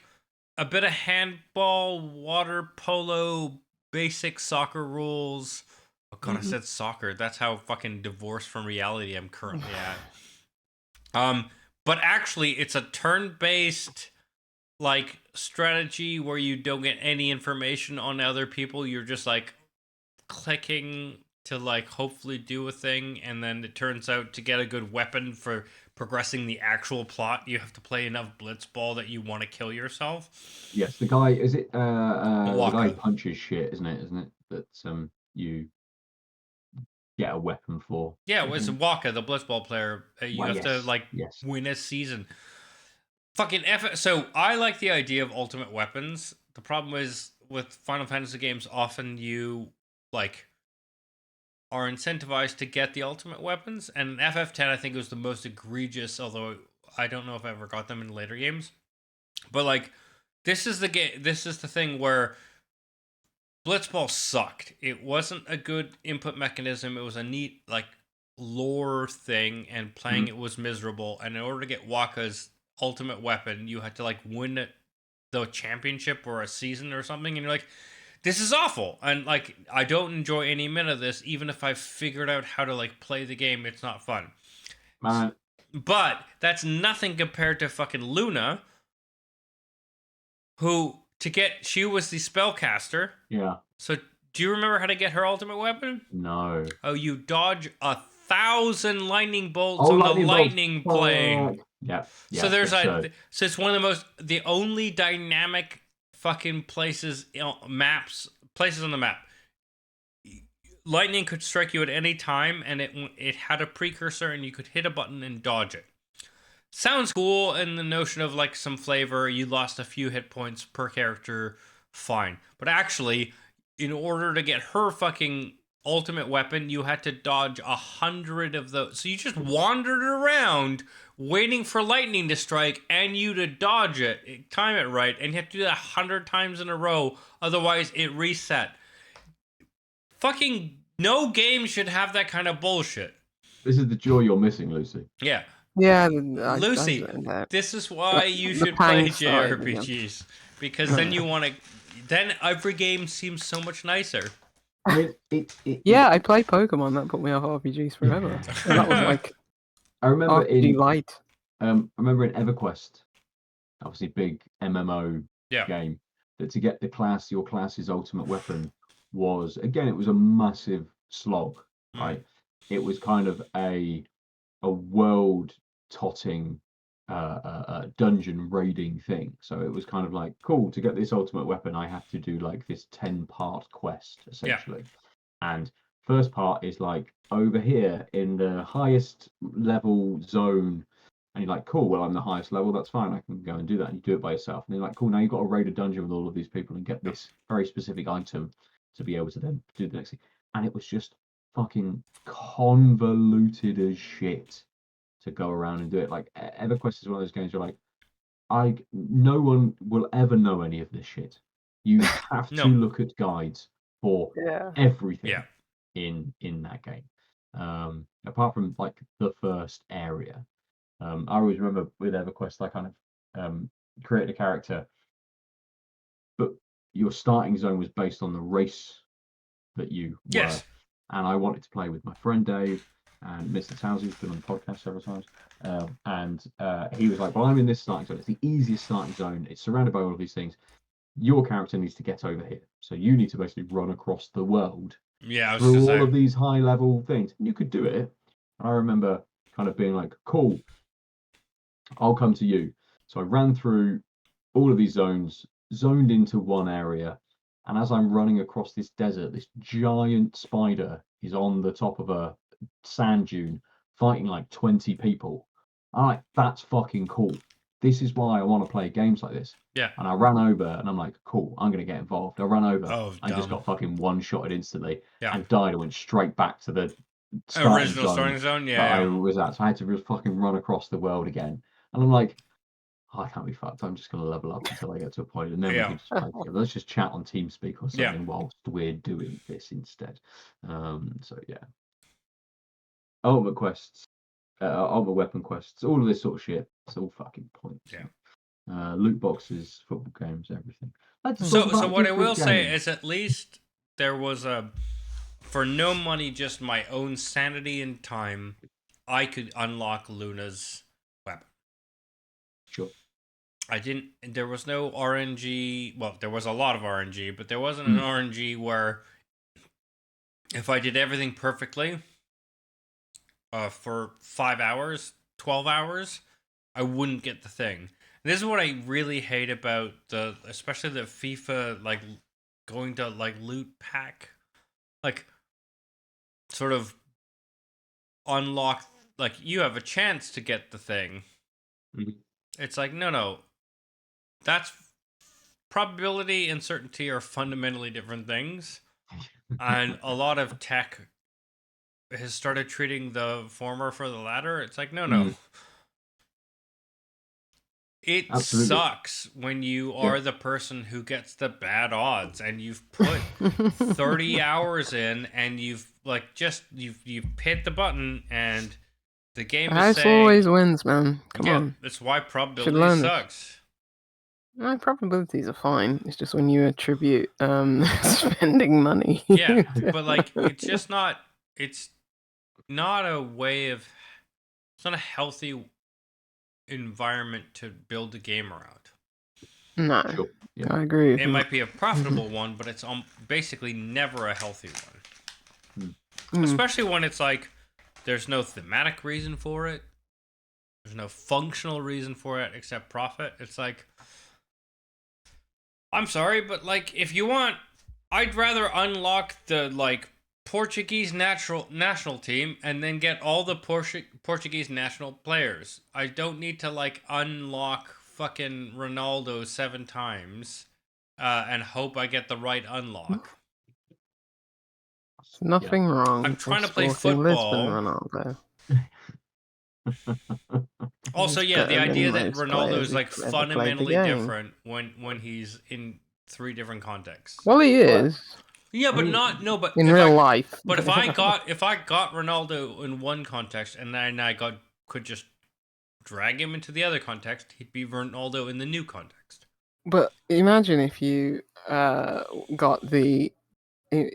S1: a bit of handball, water polo, basic soccer rules. Oh god, I
S3: Mhm.
S1: said soccer. That's how fucking divorced from reality I'm currently at. But actually, it's a turn-based like strategy where you don't get any information on other people. You're just like clicking to like hopefully do a thing, and then it turns out to get a good weapon for progressing the actual plot, you have to play enough blitzball that you want to kill yourself.
S2: Yes, the guy is it the guy who
S1: Waka.
S2: punches shit, isn't it? Isn't it that you get a weapon for?
S1: Yeah,
S2: I
S1: it was
S2: think.
S1: Waka, the blitzball player. You
S2: Well,
S1: have to
S2: yes,
S1: like
S2: yes.
S1: win a season. Fucking F. So I like the idea of ultimate weapons. The problem is with Final Fantasy games, often you like are incentivized to get the ultimate weapons, and FF10 I think was the most egregious. Although I don't know if I ever got them in later games, but like this is the game. This is the thing where Blitzball sucked. It wasn't a good input mechanism. It was a neat like lore thing, and playing
S2: Mhm.
S1: it was miserable. And in order to get Waka's ultimate weapon, you had to like win it, the championship or a season or something. And you're like, this is awful. And like, I don't enjoy any minute of this. Even if I figured out how to like play the game, it's not fun.
S2: Man,
S1: But that's nothing compared to fucking Luna, who she was the spellcaster.
S2: yeah,
S1: So, do you remember how to get her ultimate weapon?
S2: no.
S1: Oh, you dodge 1,000 lightning bolts
S2: Oh,
S1: on the
S2: lightning bolts.
S1: lightning plane.
S2: Fuck. Yeah,
S1: So
S2: yeah,
S1: there's
S2: absurd.
S1: so it's one of the only dynamic fucking places, places on the map. Lightning could strike you at any time, and it had a precursor, and you could hit a button and dodge it. Sounds cool in the notion of like some flavor. You lost a few hit points per character, fine. But actually, in order to get her fucking ultimate weapon, you had to dodge 100 of those. So you just wandered around waiting for lightning to strike and you to dodge it, time it right, and you have to do that 100 times in a row. Otherwise, it reset. Fucking no game should have that kind of bullshit.
S2: This is the joy you're missing, Lucy.
S1: Yeah.
S3: Yeah,
S1: Lucy, this is why you should play JRPGs. Because then you want to... Then every game seems so much nicer.
S2: I mean,
S3: I played Pokemon. That put me off RPGs forever. And that was like
S2: I remember
S3: RPG Light.
S2: I remember in EverQuest, obviously big MMO game, that to get your class's ultimate weapon was, again, it was a massive slog, right? It was kind of a world-totting dungeon raiding thing. So it was kind of like, cool, to get this ultimate weapon, I have to do like this 10-part quest, essentially. And first part is like over here in the highest level zone. And you're like, cool, well, I'm the highest level, that's fine, I can go and do that. And you do it by yourself. And you're like, cool, now you've got to raid a dungeon with all of these people and get this very specific item to be able to then do the next thing. And it was just fucking convoluted as shit to go around and do it. Like, EverQuest is one of those games where, like, no one will ever know any of this shit. You have to look at guides for everything in that game. Apart from, like, the first area. I always remember with EverQuest, I kind of created a character, but your starting zone was based on the race that you were. And I wanted to play with my friend Dave and Mr. Towsey, who's been on the podcast several times. And he was like, well, I'm in this starting zone. It's the easiest starting zone. It's surrounded by all of these things. Your character needs to get over here. So you need to basically run across the world through all of these high level things. And you could do it. I remember kind of being like, cool, I'll come to you. So I ran through all of these zones, zoned into one area, and as I'm running across this desert, this giant spider is on the top of a sand dune fighting like 20 people. I'm like, that's fucking cool. This is why I want to play games like this.
S1: Yeah.
S2: And I ran over and I'm like, cool, I'm going to get involved. I ran over. I
S1: dumb.
S2: just got fucking one-shotted instantly
S1: and
S2: died and went straight back to the
S1: original starting zone.
S2: I was at. So I had to just fucking run across the world again. And I'm like, I can't be fucked. I'm just going to level up until I get to a point, and then we can just play together. Let's just chat on TeamSpeak or something whilst we're doing this instead. So yeah, ultimate quests, ultimate weapon quests, all of this sort of shit. It's all fucking points. Loot boxes, football games, everything.
S1: So what I will say is, at least there was for no money, just my own sanity and time, I could unlock Luna's weapon.
S2: Sure.
S1: There was no RNG. Well, there was a lot of RNG, but there wasn't an RNG where if I did everything perfectly for 5 hours, 12 hours, I wouldn't get the thing. And this is what I really hate about especially the FIFA, like going to like loot pack, like sort of unlock, like you have a chance to get the thing. It's like, no. That's probability and certainty are fundamentally different things. And a lot of tech has started treating the former for the latter. It's like, no. It sucks when you are the person who gets the bad odds and you've put 30 hours in and you've hit the button and the game is saying...
S3: always wins, man. Come on.
S1: That's why probability sucks.
S3: No, probabilities are fine. It's just when you attribute spending money.
S1: Yeah, but like it's not a way of... It's not a healthy environment to build a game around.
S3: No,
S2: sure.
S3: I agree.
S1: It might be a profitable one, but it's basically never a healthy one. Especially when it's like there's no thematic reason for it. There's no functional reason for it except profit. It's like, I'm sorry, but like if you want, I'd rather unlock the like Portuguese national team and then get all the Portuguese national players. I don't need to like unlock fucking Ronaldo 7 times and hope I get the right unlock.
S3: Nothing wrong.
S1: I'm trying to
S3: with
S1: play
S3: sporting Lisbon
S1: football.
S3: Ronaldo.
S1: Also,
S3: He's
S1: yeah, the
S3: better than
S1: idea that
S3: most
S1: Ronaldo
S3: players
S1: is like
S3: who've ever played the
S1: fundamentally
S3: game.
S1: different when he's in 3 different contexts.
S3: Well, he is
S1: Yeah, but
S2: mean,
S1: but
S3: in
S1: if
S3: real
S1: I
S3: life.
S1: but if I got Ronaldo in one context and then could just drag him into the other context, he'd be Ronaldo in the new context.
S3: But imagine if you got the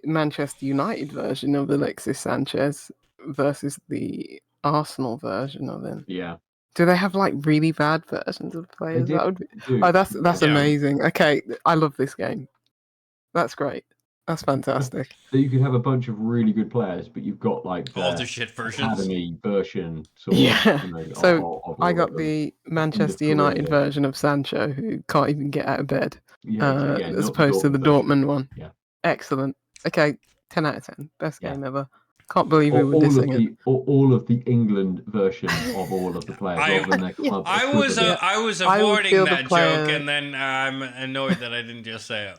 S3: Manchester United version of Alexis Sanchez versus the Arsenal version of him.
S2: Yeah.
S3: Do they have like really bad versions of players?
S2: They
S3: That would be...
S2: do.
S3: Oh, that's
S1: Yeah.
S3: amazing. Okay, I love this game. That's great. That's fantastic.
S2: So you could have a bunch of really good players, but you've got like
S1: All
S2: the
S1: the shit versions.
S2: academy version sort
S3: Yeah.
S2: of,
S3: So
S2: of
S3: I
S2: all
S3: got
S2: of them.
S3: the
S2: End
S3: Manchester
S2: of
S3: United
S2: career.
S3: version of Sancho, who can't even get out of bed,
S2: Yeah,
S3: as
S2: not the
S3: opposed to the
S2: Dortmund version.
S3: Dortmund one.
S2: Yeah.
S3: Excellent. Okay, 10 out of 10. Best
S2: Yeah.
S3: game ever. Can't believe we were
S2: all
S3: dissing it.
S2: all of the England version of all of the players, rather than their club.
S1: I was
S2: equivalent.
S1: I was
S3: I would
S1: avoiding
S3: feel the
S1: that
S3: player-
S1: joke, and then I'm annoyed that I didn't just say it.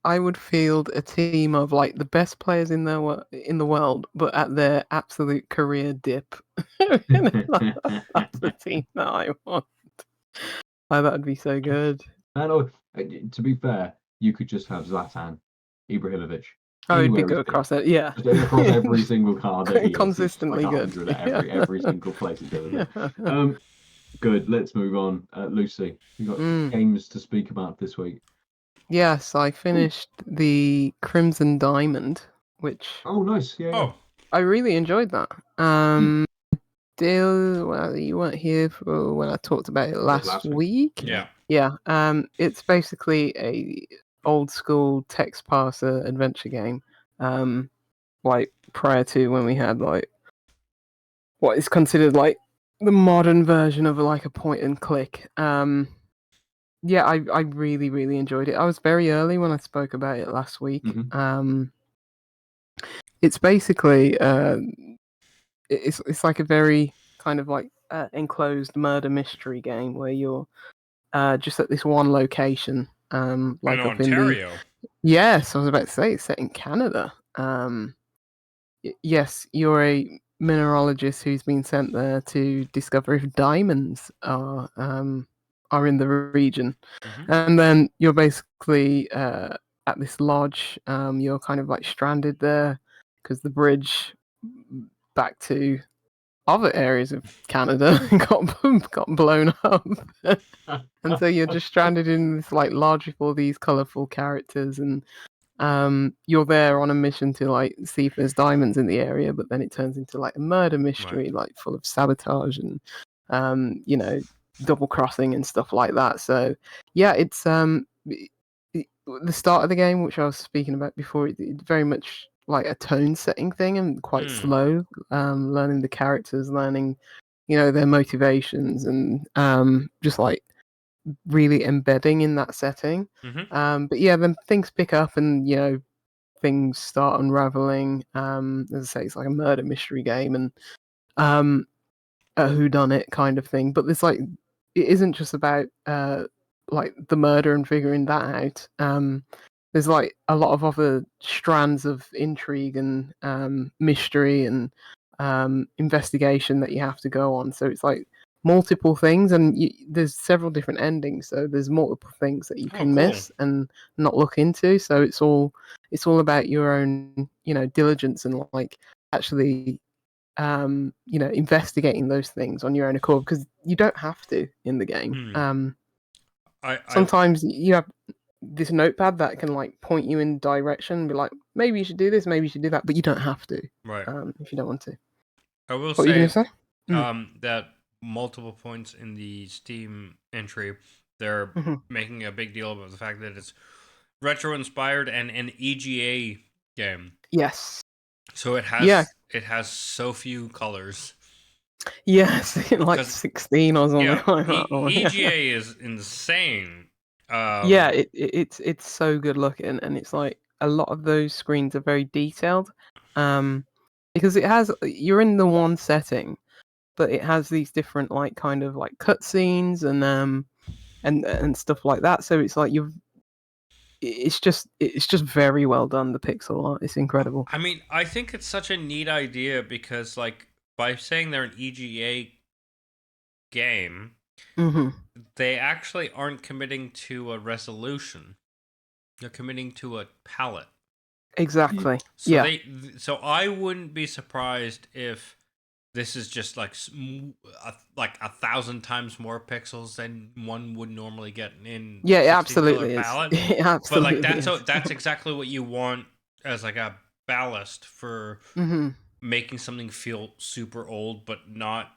S3: I would field a team of like the best players in the world, but at their absolute career dip. That's the team that I want. Oh, that would be so good.
S2: And to be fair, you could just have Zlatan Ibrahimovic.
S3: Oh, it'd be
S2: anywhere
S3: good
S2: he's been.
S3: across it. Yeah,
S2: Just across every single card that he is.
S3: consistently
S2: It's like
S3: good.
S2: 100 at every single place he goes. Good. Let's move on. Lucy, you got games to speak about this week?
S3: Yes, I finished the Crimson Diamond, which
S2: Oh, nice. Yeah.
S3: I really enjoyed that. Deal. Well, you weren't here for when I talked about it last week.
S1: Yeah.
S3: Yeah. It's basically a old school text parser adventure game. Like prior to when we had like what is considered like the modern version of like a point and click. Yeah, I really, really enjoyed it. I was very early when I spoke about it last week. It's basically it's like a very kind of like enclosed murder mystery game where you're just at this one location, like
S1: in
S3: up
S1: Ontario.
S3: Yes, I was about to say it's set in Canada. Yes, you're a mineralogist who's been sent there to discover if diamonds are in the region, and then you're basically at this lodge. You're kind of like stranded there because the bridge back to other areas of Canada got blown up, and so you're just stranded in this like lodge with all these colorful characters, and you're there on a mission to like see if there's diamonds in the area, but then it turns into like a murder mystery, like full of sabotage and double crossing and stuff like that. So yeah, it's the start of the game, which I was speaking about before, it's very much like a tone setting thing and quite slow, learning the characters, learning their motivations, and just like really embedding in that setting. But yeah, then things pick up and things start unraveling. As I say, it's like a murder mystery game and a whodunit kind of thing. But there's like, it isn't just about like the murder and figuring that out. There's like a lot of other strands of intrigue and mystery and investigation that you have to go on. So it's like multiple things, and there's several different endings. So there's multiple things that you can miss and not look into. So it's all about your own, diligence and like actually investigating those things on your own accord, because you don't have to in the game. Sometimes you have this notepad that can like point you in direction and be like, maybe you should do this, maybe you should do that, but you don't have to,
S1: right?
S3: If you don't want to.
S1: I will
S3: what
S1: say,
S3: you say?
S1: That multiple points in the Steam entry, they're making a big deal about the fact that it's retro inspired and an EGA game.
S3: Yes.
S1: So it has so few colors.
S3: Yes, like 16 or something like that.
S1: EGA is insane.
S3: Yeah, it's so good looking, and it's like a lot of those screens are very detailed, because you're in the one setting, but it has these different like kind of like cutscenes and stuff like that. So it's like it's just very well done. The pixel art, it's incredible.
S1: I mean, I think it's such a neat idea because, like, by saying they're an EGA game, they actually aren't committing to a resolution. They're committing to a palette.
S3: Exactly.
S1: So so I wouldn't be surprised if this is just like 1,000 times more pixels than one would normally get in.
S3: Yeah, it absolutely is.
S1: Palette.
S3: Absolutely,
S1: but like that's exactly what you want as like a ballast for making something feel super old, but not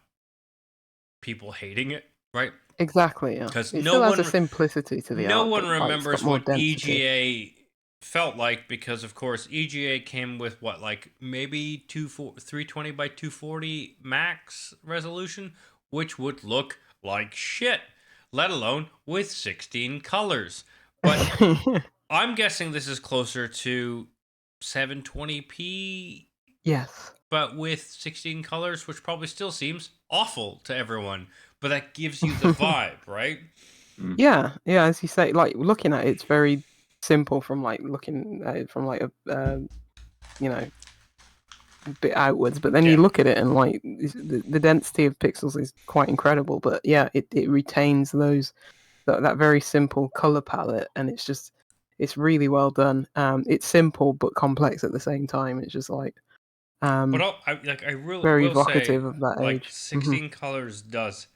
S1: people hating it, right?
S3: Exactly. Yeah,
S1: because
S3: it still has a simplicity to the art.
S1: No one
S3: but,
S1: remembers
S3: like,
S1: what EGA felt like because, of course, EGA came with what, like maybe 320 by 240 max resolution, which would look like shit, let alone with 16 colors. But I'm guessing this is closer to 720p.
S3: Yes.
S1: But with 16 colors, which probably still seems awful to everyone, but that gives you the vibe, right?
S3: Yeah, as you say, like looking at it, it's very simple from like looking at it from like a bit outwards, but then you look at it and like the density of pixels is quite incredible. But yeah, it retains that very simple color palette, and it's really well done. It's simple but complex at the same time. It's just like
S1: but I really
S3: very
S1: will
S3: evocative
S1: say,
S3: of that
S1: like,
S3: age.
S1: 16 colors does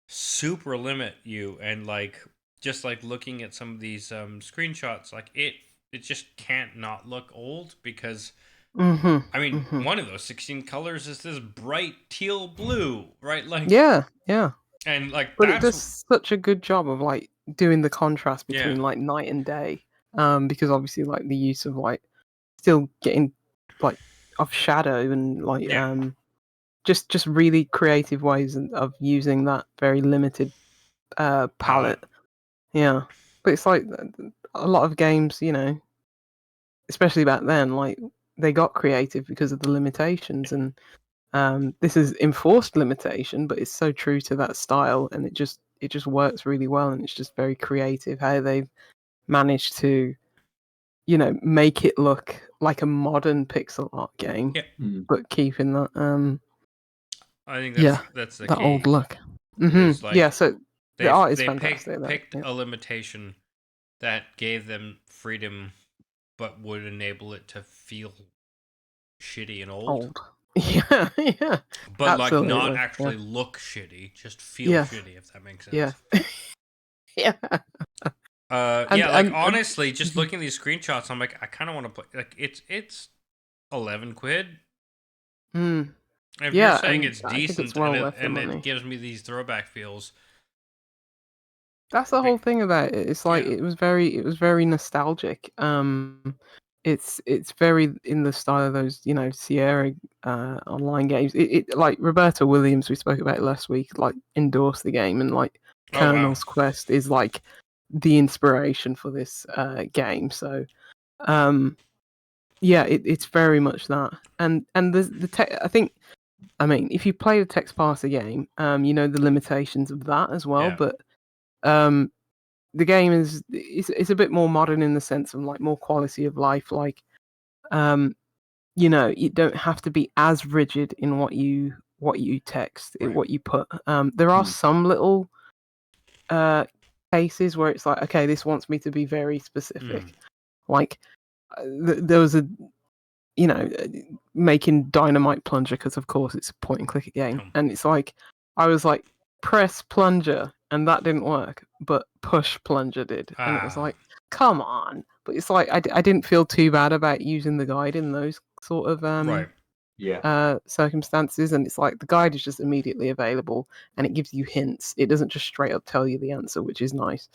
S1: super limit you, and like just like looking at some of these screenshots, like it just can't not look old because I mean one of those 16 colors is this bright teal blue, right? Like
S3: yeah,
S1: and like
S3: but it does such a good job of like doing the contrast between like night and day, because obviously like the use of like still getting like of shadow and like just really creative ways of using that very limited palette. Yeah, but it's like a lot of games, especially back then, like they got creative because of the limitations, and this is enforced limitation, but it's so true to that style, and it just works really well, and it's just very creative how they've managed to make it look like a modern pixel art game, but keeping that
S1: I think that's the
S3: that
S1: key.
S3: old look.
S1: Like,
S3: so the art is
S1: they
S3: fantastic.
S1: picked a limitation that gave them freedom, but would enable it to feel shitty and old.
S3: Yeah.
S1: But
S3: absolutely,
S1: like not actually look shitty, just feel shitty, if that makes sense.
S3: Yeah.
S1: Honestly, just looking at these screenshots, I'm like, I kind of want to play. Like, it's 11 quid. If you're saying it's decent and it gives me these throwback feels.
S3: That's the whole thing about it. It's like it was very nostalgic. It's very in the style of those, Sierra online games. It like Roberta Williams, we spoke about it last week, like endorsed the game, and like Colonel's Quest is like the inspiration for this game. So it's very much that. And I think, I mean, if you play the text parser game, you know the limitations of that as well. But the game is a bit more modern in the sense of like more quality of life. Like, you don't have to be as rigid in what you text, what you put. There are some little cases where it's like, okay, this wants me to be very specific. Like there was a making dynamite plunger, because of course it's a point and click game, and it's like I was like, press plunger, and that didn't work, but push plunger did, and it was like, come on. But it's like I didn't feel too bad about using the guide in those sort of circumstances, and it's like the guide is just immediately available and it gives you hints. It doesn't just straight up tell you the answer, which is nice.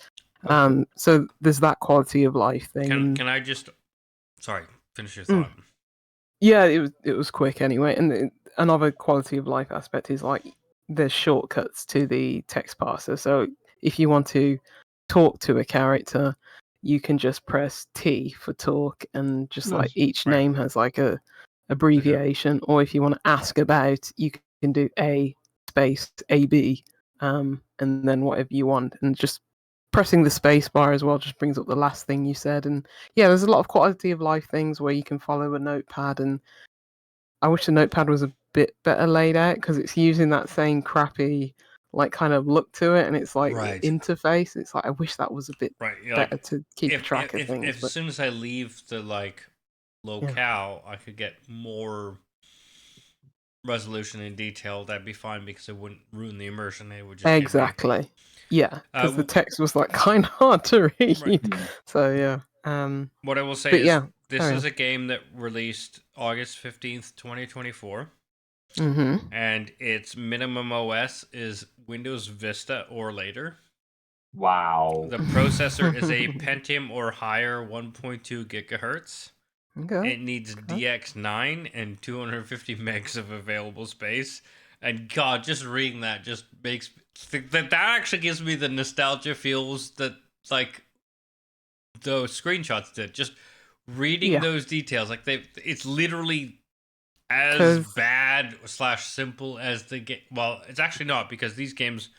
S3: So there's that quality of life thing.
S1: Can I just finish your thought?
S3: Yeah, it was quick anyway. And another quality of life aspect is like there's shortcuts to the text parser. So if you want to talk to a character, you can just press T for talk, and just like each name has like a abbreviation. Or if you want to ask about, you can do A space AB, and then whatever you want, and just pressing the space bar as well just brings up the last thing you said. And yeah, there's a lot of quality of life things where you can follow a notepad, and I wish the notepad was a bit better laid out because it's using that same crappy like kind of look to it, and it's like
S1: Right.
S3: interface. It's like I wish that was a bit better to keep track of things.
S1: If as soon as I leave the locale, I could get more resolution and detail, that'd be fine because it wouldn't ruin the immersion. It would just
S3: exactly. Yeah, because the text was like kind of hard to read. Right. So yeah.
S1: What I will say is this is a game that released August 15th, 2024.
S3: Mm-hmm.
S1: And its minimum OS is Windows Vista or later.
S2: Wow.
S1: The processor is a Pentium or higher 1.2 gigahertz.
S3: Okay.
S1: It needs DX9 and 250 megs of available space. And God, just reading that just makes that actually gives me the nostalgia feels that like those screenshots did. Just reading those details, like it's literally as bad / simple as the game. Well, it's actually not, because these games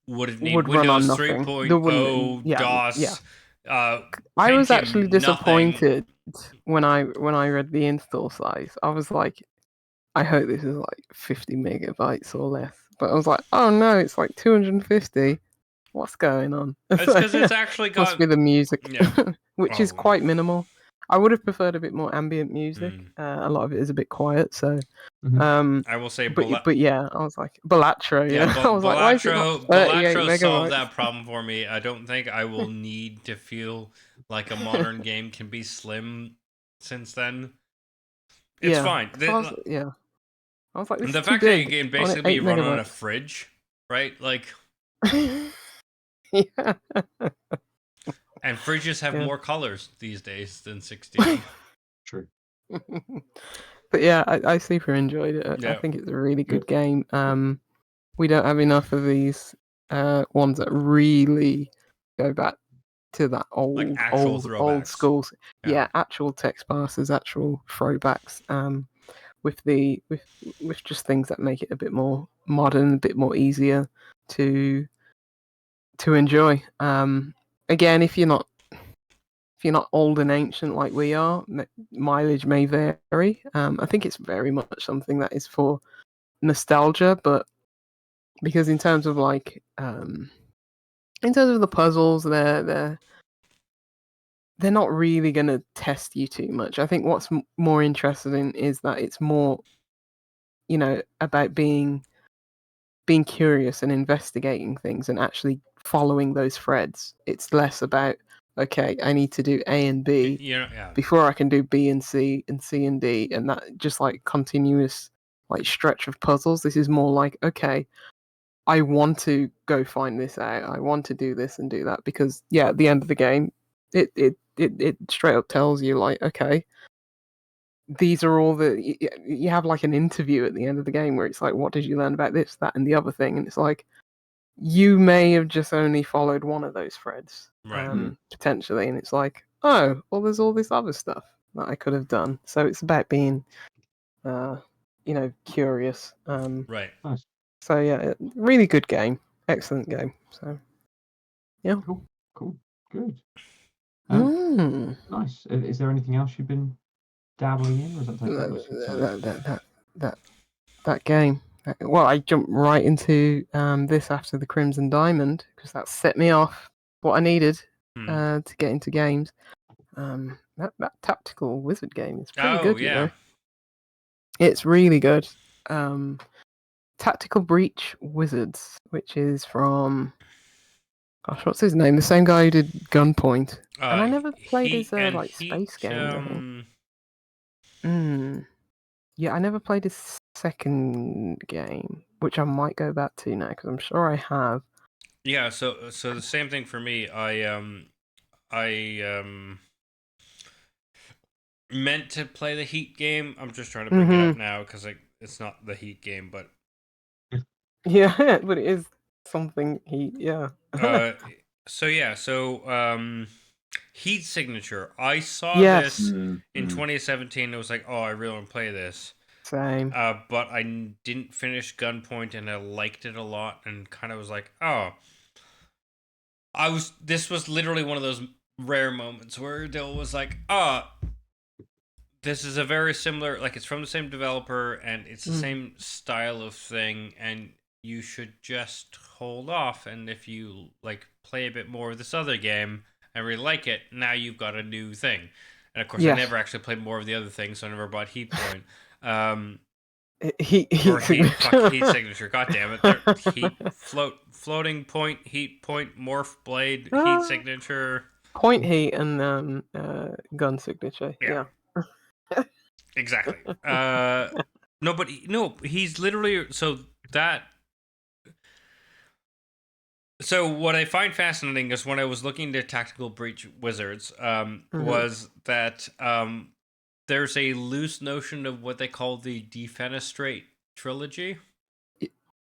S1: would need Windows 3.0 DOS.
S3: I was
S1: Pentium,
S3: actually disappointed when I read the install size. I was like, I hope this is like 50 megabytes or less. But I was like, oh no, it's like 250. What's going on?
S1: It's because it's actually got...
S3: Must be the music, which is quite minimal. I would have preferred a bit more ambient music. A lot of it is a bit quiet, so...
S1: I will say...
S3: But yeah, I was like... Balatro, yeah. I was like, why is it not 38 megabytes?
S1: Solved that problem for me. I don't think I will need to feel like a modern game can be slim since then. It's fine.
S3: I was like, this
S1: the
S3: is
S1: fact
S3: too
S1: that
S3: big
S1: you can basically be run on a
S3: megabytes.
S1: fridge, right? Like...
S3: yeah.
S1: And fridges have more colors these days than 16.
S2: True.
S3: But yeah, I super enjoyed it. I think it's a really good game. We don't have enough of these ones that really go back to that old schools. Yeah, actual text parsers, actual throwbacks. With just things that make it a bit more modern, a bit more easier to enjoy. Again, if you're not old and ancient like we are, mileage may vary. I think it's very much something that is for nostalgia, but because in terms of like in terms of the puzzles, they're not really going to test you too much. I think what's more interesting is that it's more, about being curious and investigating things and actually following those threads. It's less about, okay, I need to do A and B before I can do B and C and C and D, and that just like continuous like stretch of puzzles. This is more like, okay, I want to go find this out. I want to do this and do that because at the end of the game, it straight up tells you like, okay, these are all you have like an interview at the end of the game where it's like, what did you learn about this, that, and the other thing, and it's like, you may have just only followed one of those threads, potentially, and it's like, oh, well, there's all this other stuff that I could have done. So it's about being, curious.
S1: Right.
S2: Nice.
S3: So yeah, really good game, excellent game. So yeah,
S2: cool, good. Nice. Is there anything else you've been dabbling in, or is
S3: that game? Well, I jumped right into this after the Crimson Diamond because that set me off what I needed to get into games. That tactical wizard game is pretty good. You know, it's really good. Tactical Breach Wizards, which is from, gosh, what's his name? The same guy who did Gunpoint. And I never played his space games, I think. Yeah, I never played his second game, which I might go back to now because I'm sure I have.
S1: Yeah, so the same thing for me. I meant to play the Heat game. I'm just trying to bring it up now because it's not the Heat game, but
S3: yeah, but it is something Heat. Yeah.
S1: Heat Signature. I saw this in 2017. It was like, oh, I really want to play this.
S3: Same.
S1: But I didn't finish Gunpoint, and I liked it a lot, and kind of was like, oh, This was literally one of those rare moments where Dill was like, this is a very similar, like, it's from the same developer and it's the same style of thing, and you should just hold off. And if you like play a bit more of this other game and really like it, now you've got a new thing. And of course, I never actually played more of the other things, so I never bought Heat Point.
S3: Heat
S1: signature. God damn it! Floating point, heat point, morph blade, heat signature.
S3: Point heat and gun signature. Yeah.
S1: Exactly. He's literally So what I find fascinating is when I was looking into Tactical Breach Wizards, was that there's a loose notion of what they call the Defenestrate trilogy,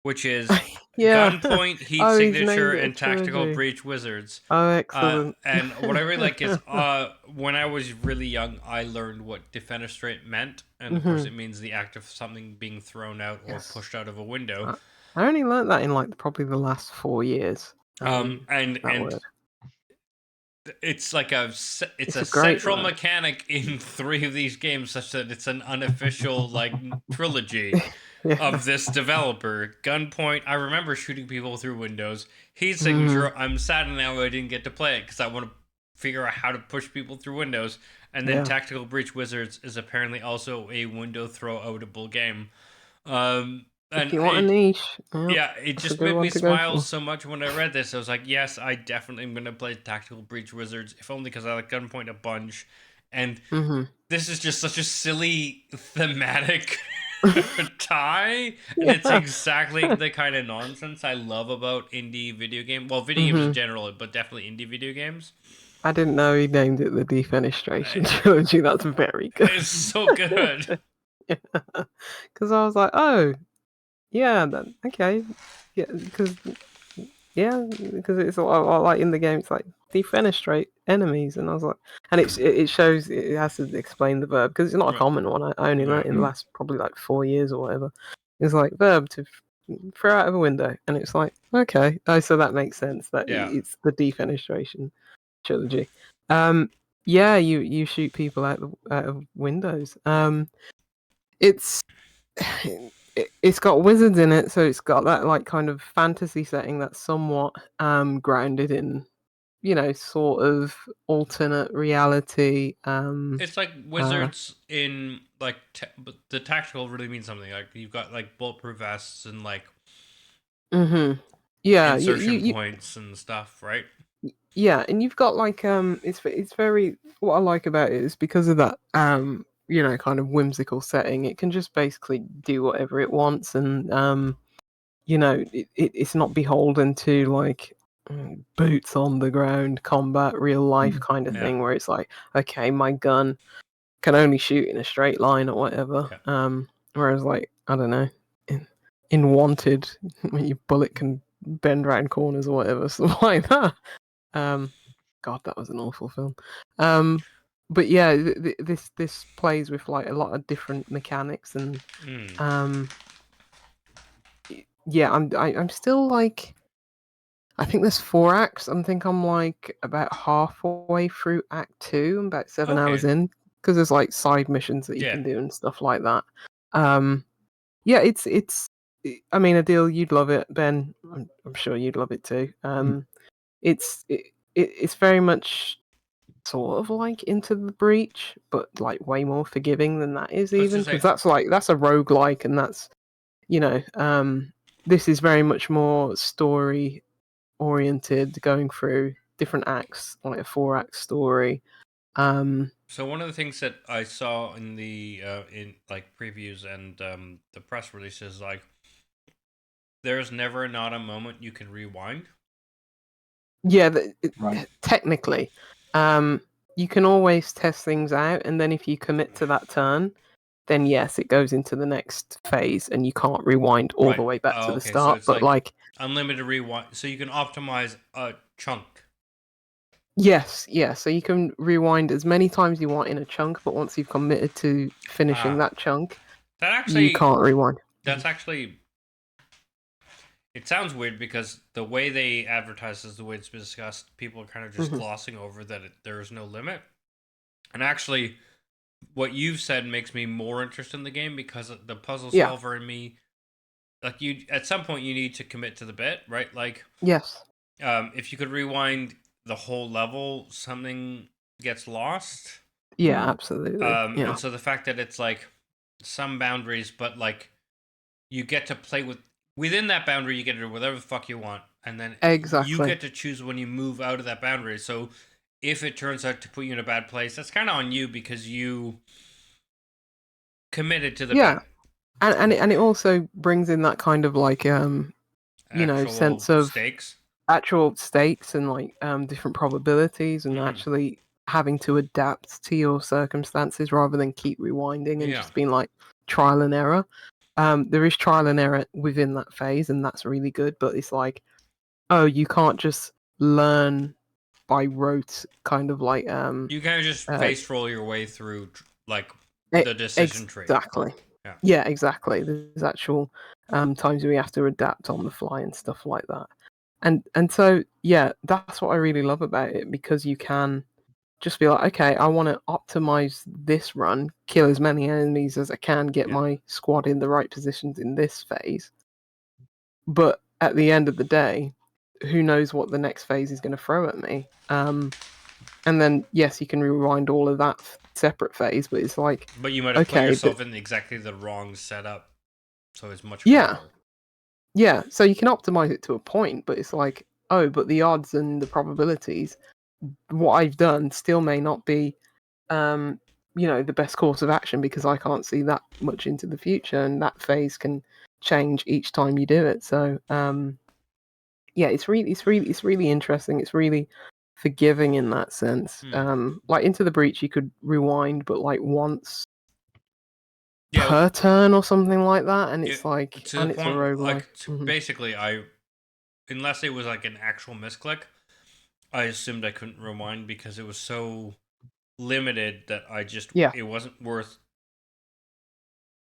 S1: which is Gunpoint, Heat Signature, and Tactical Breach Wizards.
S3: Oh, excellent.
S1: And what I really like is when I was really young, I learned what Defenestrate meant, and of course it means the act of something being thrown out or pushed out of a window.
S3: I only learned that in like probably the last 4 years.
S1: And
S3: word.
S1: it's like it's a
S3: great
S1: central
S3: word.
S1: mechanic in 3 of these games, such that it's an unofficial like trilogy of this developer. Gunpoint, I remember shooting people through windows. Heat Signature, I'm sad now I didn't get to play it because I want to figure out how to push people through windows. And then Tactical Breach Wizards is apparently also a window throw outable game.
S3: If you want a niche.
S1: It just made me smile so much when I read this. I was like, yes, I definitely am going to play Tactical Breach Wizards, if only because I like Gunpoint a bunch. And this is just such a silly thematic tie. And it's exactly the kind of nonsense I love about indie video games. Well, video games in general, but definitely indie video games.
S3: I didn't know he named it the Defenestration trilogy. That's very good.
S1: It's so good.
S3: Because I was like, oh, yeah, okay. Yeah, because it's like in the game, it's like defenestrate enemies, and I was like, and it shows it has to explain the verb because it's not a common one. I only learned in the last probably like 4 years or whatever. It's like verb to throw out of a window, and it's like, okay, so that makes sense that it's the defenestration trilogy. You shoot people out of windows. It's got wizards in it, so it's got that like kind of fantasy setting that's somewhat grounded in, sort of alternate reality.
S1: It's like wizards in like but the tactical really means something. Like you've got like bulletproof vests and like insertion points and stuff, right?
S3: Yeah, and you've got like it's very, what I like about it is because of that kind of whimsical setting, it can just basically do whatever it wants, and it's not beholden to like boots on the ground combat real life kind of thing where it's like, okay, my gun can only shoot in a straight line or whatever. Whereas like, I don't know, in Wanted, your bullet can bend around corners or whatever, stuff like that. God, that was an awful film. But yeah, this plays with like a lot of different mechanics, and I'm still like, I think there's 4 acts. I think I'm like about halfway through Act 2. I'm about 7 hours in, because there's like side missions that you can do and stuff like that. It's. I mean, Aadil, you'd love it. Ben, I'm sure you'd love it too. It's very much sort of like Into the Breach, but like way more forgiving than that is, even because that's a roguelike, and that's this is very much more story oriented, going through different acts, like a 4-act story.
S1: So one of the things that I saw in the in like previews and the press releases, like there's never not a moment you can rewind.
S3: Yeah, technically, you can always test things out, and then if you commit to that turn, then yes, it goes into the next phase, and you can't rewind all the way back to the start. So but like
S1: unlimited rewind, so you can optimize a chunk.
S3: Yes, so you can rewind as many times you want in a chunk, but once you've committed to finishing that chunk, you can't rewind.
S1: That's actually it sounds weird because the way they advertise is the way it's been discussed. People are kind of just glossing over that there is no limit. And actually, what you've said makes me more interested in the game because the puzzle solver in me, like you, at some point you need to commit to the bit, right? Like,
S3: yes,
S1: if you could rewind the whole level, something gets lost.
S3: yeah, absolutely. Yeah,
S1: And so the fact that it's like some boundaries, but like you get to play within that boundary, you get to do whatever the fuck you want, and then you
S3: exactly.
S1: get to choose when you move out of that boundary. So if it turns out to put you in a bad place, that's kind of on you because you committed to the
S3: Yeah,
S1: bit.
S3: and it also brings in that kind of like
S1: Actual
S3: sense of
S1: stakes.
S3: actual stakes and like different probabilities and
S1: Mhm.
S3: actually having to adapt to your circumstances rather than keep rewinding and
S1: Yeah.
S3: just being like trial and error. There is trial and error within that phase, and that's really good. But it's like, oh, you can't just learn by rote, kind of like
S1: You kind of just face roll your way through like
S3: e-
S1: the decision tree.
S3: exactly.
S1: Yeah.
S3: Yeah, exactly. There's actual times where you have to adapt on the fly and stuff like that. And so yeah, that's what I really love about it, because you can just be like, okay, I want to optimize this run, kill as many enemies as I can, get my squad in the right positions in this phase. But at the end of the day, who knows what the next phase is going to throw at me? And then yes, you can rewind all of that separate phase, but it's like,
S1: But you might have put
S3: okay,
S1: yourself
S3: but
S1: in exactly the wrong setup, so it's much
S3: yeah,
S1: harder.
S3: yeah. So you can optimize it to a point, but it's like, oh, but the odds and the probabilities, what I've done still may not be the best course of action, because I can't see that much into the future, and that phase can change each time you do it. So yeah, it's really interesting. It's really forgiving in that sense. Like Into the Breach, you could rewind, but like once per turn or something like that, and it's like,
S1: to
S3: and
S1: the
S3: it's a
S1: point,
S3: roguelike.
S1: like basically, unless it was like an actual misclick, I assumed I couldn't rewind because it was so limited that it wasn't worth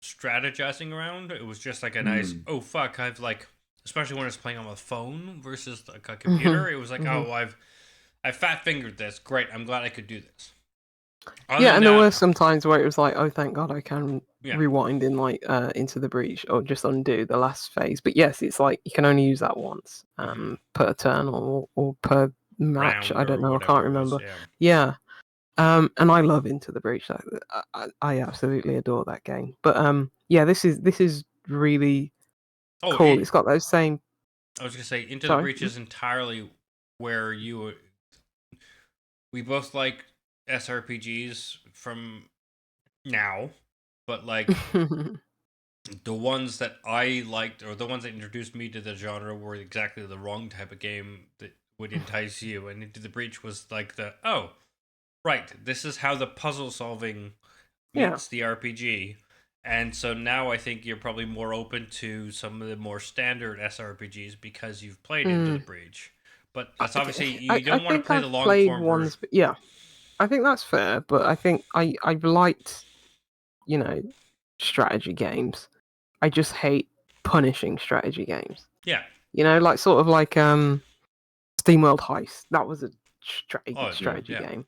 S1: strategizing around. It was just like a nice, oh fuck, I've like, especially when it's playing on a phone versus like a computer, it was like, oh, I fat fingered this. Great, I'm glad I could do this.
S3: Yeah, and there were some times where it was like, oh, thank God I can
S1: Yeah.
S3: rewind in like Into the Breach, or just undo the last phase. But yes, it's like you can only use that once per turn or per match.
S1: Round
S3: I don't
S1: or
S3: know. I
S1: whatever
S3: can't
S1: it was,
S3: remember. Yeah. And I love Into the Breach. I absolutely adore that game. But yeah, this is really cool. It's got those same.
S1: I was gonna say Into the Breach is entirely where we both like SRPGs from now, but like the ones that I liked, or the ones that introduced me to the genre, were exactly the wrong type of game that would entice you. And Into the Breach was like right, this is how the puzzle solving meets the RPG. And so now I think you're probably more open to some of the more standard SRPGs because you've played Into the Breach. But that's obviously, you don't want to play the long form version.
S3: Yeah, I think that's fair. But I think I've liked, strategy games. I just hate punishing strategy games.
S1: Yeah.
S3: Like sort of like SteamWorld Heist. That was a strategy game,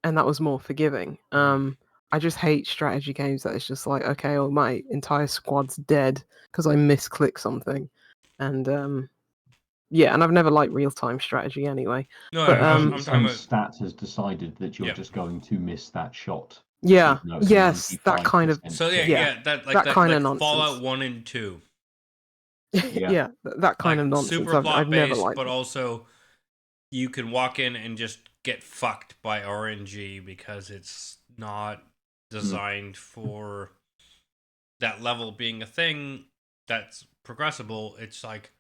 S3: and that was more forgiving. I just hate strategy games that it's just like, okay, oh, my entire squad's dead because I misclick something, and yeah, and I've never liked real-time strategy anyway.
S1: No,
S3: but
S1: I'm talking
S2: some
S1: about
S2: stat has decided that you're just going to miss that shot.
S3: Yeah, yes, that kind of.
S1: So that
S3: that kind of nonsense.
S1: Fallout 1 and 2.
S3: Yeah, that kind of nonsense.
S1: Super plot
S3: I've never
S1: based,
S3: liked.
S1: but also you can walk in and just get fucked by RNG because it's not designed for that level being a thing that's progressible. It's like,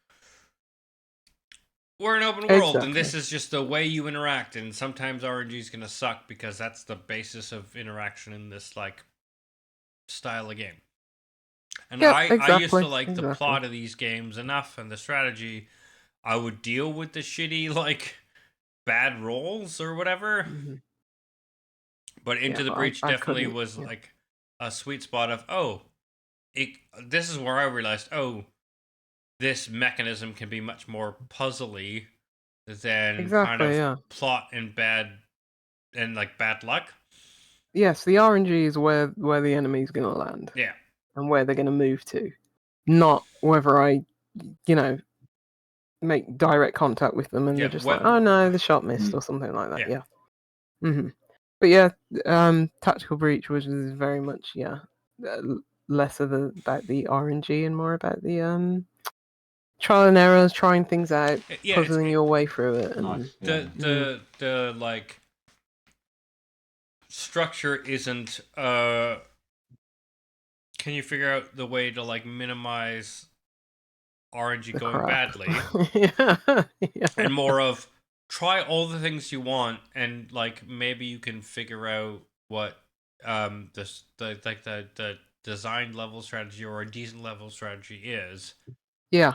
S1: we're an open world, and this is just the way you interact, and sometimes RNG is gonna suck because that's the basis of interaction in this like style of game. And I used to like the plot of these games enough, and the strategy. I would deal with the shitty like bad rolls or whatever. But Into the Breach definitely was like a sweet spot of, this is where I realized, this mechanism can be much more puzzly than kind
S3: Exactly,
S1: of
S3: yeah.
S1: plot and bad luck.
S3: Yes, the RNG is where the enemy's gonna land
S1: Yeah.
S3: and where they're gonna move to, not whether I, make direct contact with them and
S1: Yeah,
S3: they're just like, oh no, the shot missed or something like that. Yeah. But yeah, Tactical Breach was very much less about the RNG and more about the trial and errors, trying things out, puzzling your way through it. And
S2: Nice.
S1: the like structure isn't can you figure out the way to like minimize RNG going badly?
S3: yeah.
S1: And more of try all the things you want, and like maybe you can figure out what the design level strategy or a decent level strategy is.
S3: Yeah.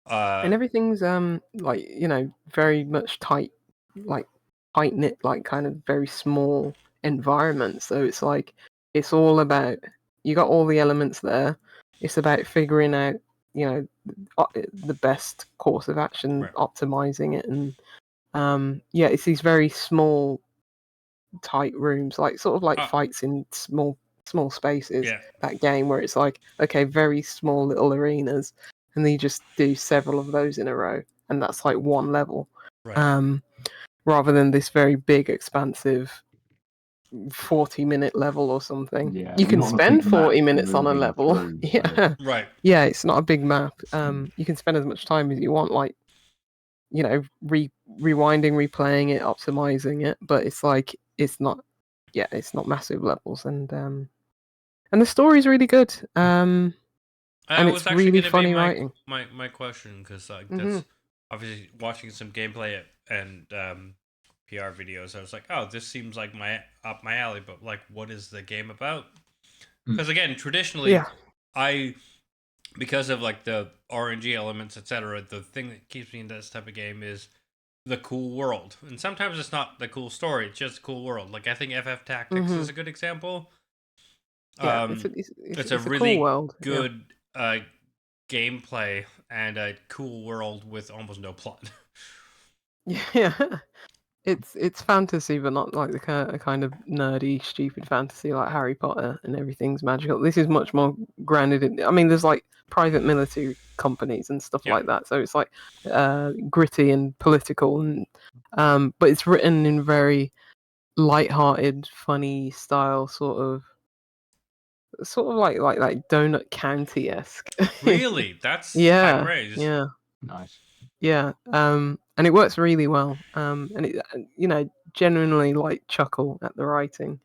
S3: And everything's very much tight knit, like kind of very small environment. So it's like it's all about, you got all the elements there. It's about figuring out, the best course of action,
S1: Right.
S3: optimizing it, and it's these very small, tight rooms, like sort of like fights in small spaces.
S1: Yeah.
S3: That game where it's like, okay, very small little arenas, and then you just do several of those in a row, and that's like one level.
S1: Right.
S3: Rather than this very big, expansive 40-minute level or something.
S2: Yeah,
S3: you can
S2: not on a
S3: spend
S2: big
S3: 40
S2: map
S3: minutes on a
S2: moving
S3: level.
S2: through, so-
S3: Yeah.
S1: Right.
S3: Yeah, it's not a big map. You can spend as much time as you want, like, rewinding, replaying it, optimizing it, but it's like it's not massive levels, and the story's really good. And it's really funny writing.
S1: My question, because that's obviously watching some gameplay and PR videos. I was like, oh, this seems like up my alley, but like, what is the game about? Because again, traditionally, because of like the RNG elements, etc., the thing that keeps me in this type of game is the cool world. And sometimes it's not the cool story, it's just a cool world. Like I think FF Tactics is a good example.
S3: Yeah,
S1: it's a
S3: cool
S1: really
S3: world.
S1: good gameplay and a cool world with almost no plot.
S3: Yeah. It's fantasy, but not like the kind of nerdy, stupid fantasy like Harry Potter and everything's magical. This is much more grounded in. I mean, there's like private military companies and stuff like that, so it's like gritty and political, and but it's written in very light-hearted, funny style, sort of like Donut County-esque.
S1: Really, that's high praise.
S3: Yeah.
S2: Nice.
S3: Yeah, and it works really well. And it, genuinely like chuckle at the writing,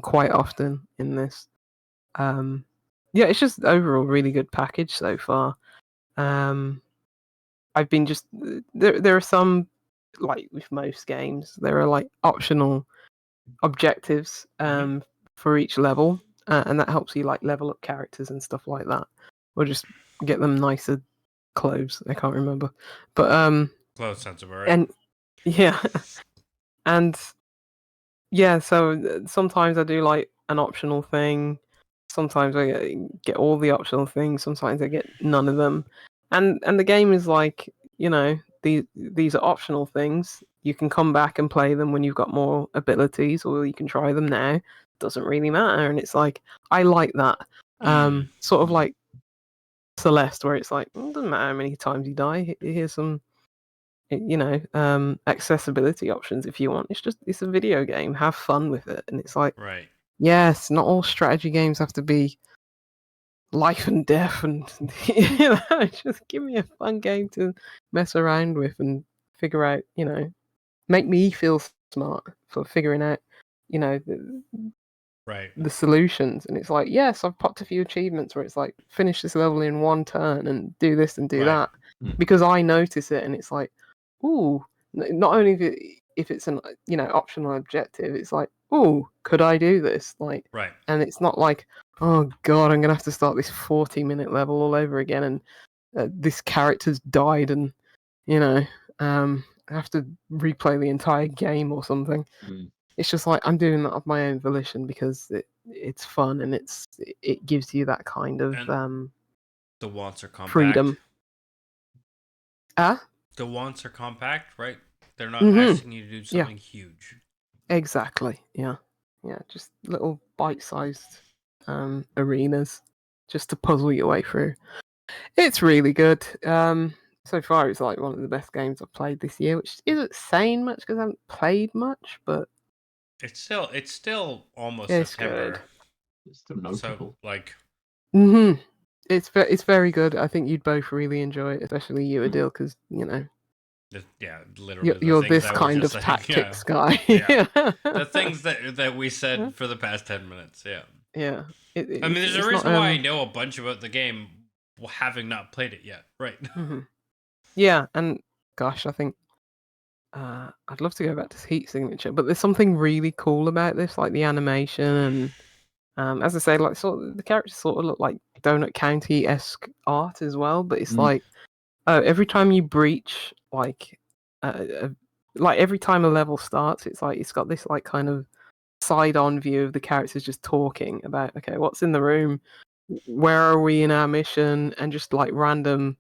S3: quite often in this. Yeah, it's just overall really good package so far. I've been just there are some, like with most games, there are like optional objectives for each level, and that helps you like level up characters and stuff like that, or just get them nicer clothes. I can't remember, but
S1: clothes sounds about right.
S3: And yeah, and yeah, so sometimes I do like an optional thing. Sometimes I get all the optional things. Sometimes I get none of them. And the game is like, these are optional things. You can come back and play them when you've got more abilities, or you can try them now. Doesn't really matter. And it's like, I like that. Sort of like Celeste, where it's like, doesn't matter how many times you die. Here's some accessibility options if you want. It's a video game. Have fun with it. And it's like,
S1: right.
S3: Yes, not all strategy games have to be life and death, and just give me a fun game to mess around with and figure out. Make me feel smart for figuring out,
S1: right,
S3: the solutions. And it's like, yes, I've popped a few achievements where it's like, finish this level in one turn and do this and do that, because I notice it, and it's like, ooh, not only if it's an optional objective, it's like, ooh, could I do this? Like,
S1: right.
S3: And it's not like, oh god, I'm gonna have to start this 40-minute level all over again, and this character's died, and I have to replay the entire game or something. It's just like, I'm doing that of my own volition because it's fun, and it gives you that kind of
S1: the wants are compact.
S3: freedom. Ah,
S1: The wants are compact, right? They're not
S3: mm-hmm.
S1: asking you to do
S3: Yeah.
S1: something huge.
S3: Exactly. Yeah. Yeah. Just little bite-sized arenas, just to puzzle your way through. It's really good. So far it's like one of the best games I've played this year, which isn't saying much because I haven't played much, but
S1: It's still almost
S3: it's good.
S1: September,
S2: It's still
S1: so
S2: notable.
S1: like
S3: Mm-hmm. It's very good. I think you'd both really enjoy it, especially you, Aadil, because
S1: literally the
S3: you're
S1: things
S3: this
S1: I was
S3: kind
S1: just
S3: of
S1: saying. Yeah,
S3: tactics guy.
S1: yeah. The things that we said for the past 10 minutes. Yeah.
S3: Yeah.
S1: I mean, there's a
S3: It's not
S1: reason why I know a bunch about the game, having not played it yet, right?
S3: Mhm. Yeah, and gosh, I think I'd love to go back to Heat Signature, but there's something really cool about this, like the animation and as I say, like the characters sort of look like Donut County-esque art as well. But it's like every time you breach, like every time a level starts, it's like it's got this like kind of side-on view of the characters just talking about okay, what's in the room, where are we in our mission, and just like random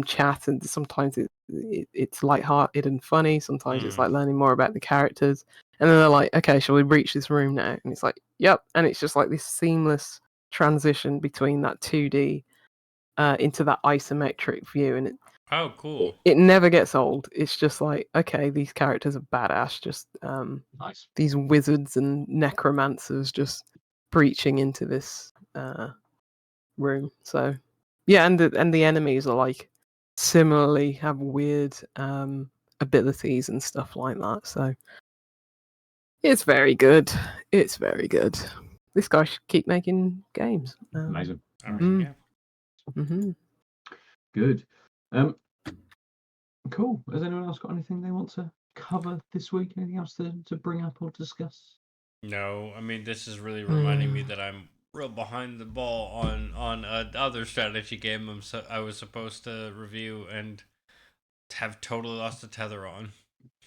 S3: chat, and sometimes it's light-hearted and funny. Sometimes it's like learning more about the characters, and then they're like, "Okay, shall we breach this room now?" And it's like, "Yep," and it's just like this seamless transition between that 2D into that isometric view, and
S1: Oh, cool.
S3: it never gets old. It's just like, okay, these characters are badass. Just
S2: Nice.
S3: these wizards and necromancers just breaching into this room. So yeah, and the enemies are like similarly have weird abilities and stuff like that. So it's very good. It's very good. This guy should keep making games.
S2: Amazing.
S1: I mean, yeah.
S3: Mm-hmm.
S2: Good. Cool. Has anyone else got anything they want to cover this week? Anything else to bring up or discuss?
S1: No, I mean, this is really reminding me that I'm real behind the ball on other strategy game I was supposed to review and have totally lost the tether on.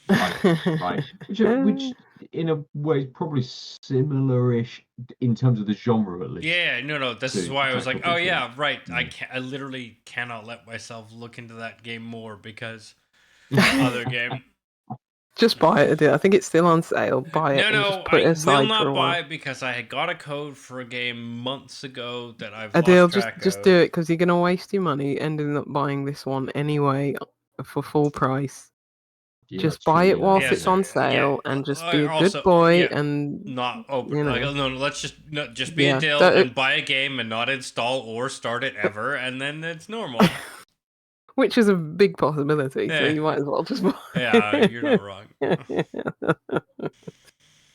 S2: Right. Which in a way is probably similar-ish in terms of the genre at least.
S1: Yeah, no. This is
S2: to
S1: why I was like,
S2: Tactical
S1: oh
S2: PC.
S1: yeah, right. I literally cannot let myself look into that game more because other game.
S3: Just buy it. I think it's still on sale. Buy it and just put it
S1: I will
S3: aside for a
S1: not
S3: while.
S1: buy it because I had got a code for a game months ago that I've
S3: Aadil,
S1: lost track
S3: just
S1: of.
S3: do it because you're gonna waste your money ending up buying this one anyway for full price.
S2: Yeah,
S3: Just
S2: that's
S3: buy
S2: true,
S3: it
S2: yeah,
S3: whilst
S2: yeah,
S3: it's
S2: yeah.
S3: on sale and just be a good
S1: Also,
S3: boy
S1: yeah,
S3: and
S1: not open.
S3: you
S1: Like,
S3: know,
S1: no, let's just be
S3: yeah.
S1: a dill and buy a game and not install or start it ever, and then it's normal.
S3: Which is a big possibility, so
S1: Yeah.
S3: you might as well just buy.
S1: Yeah, you're not wrong.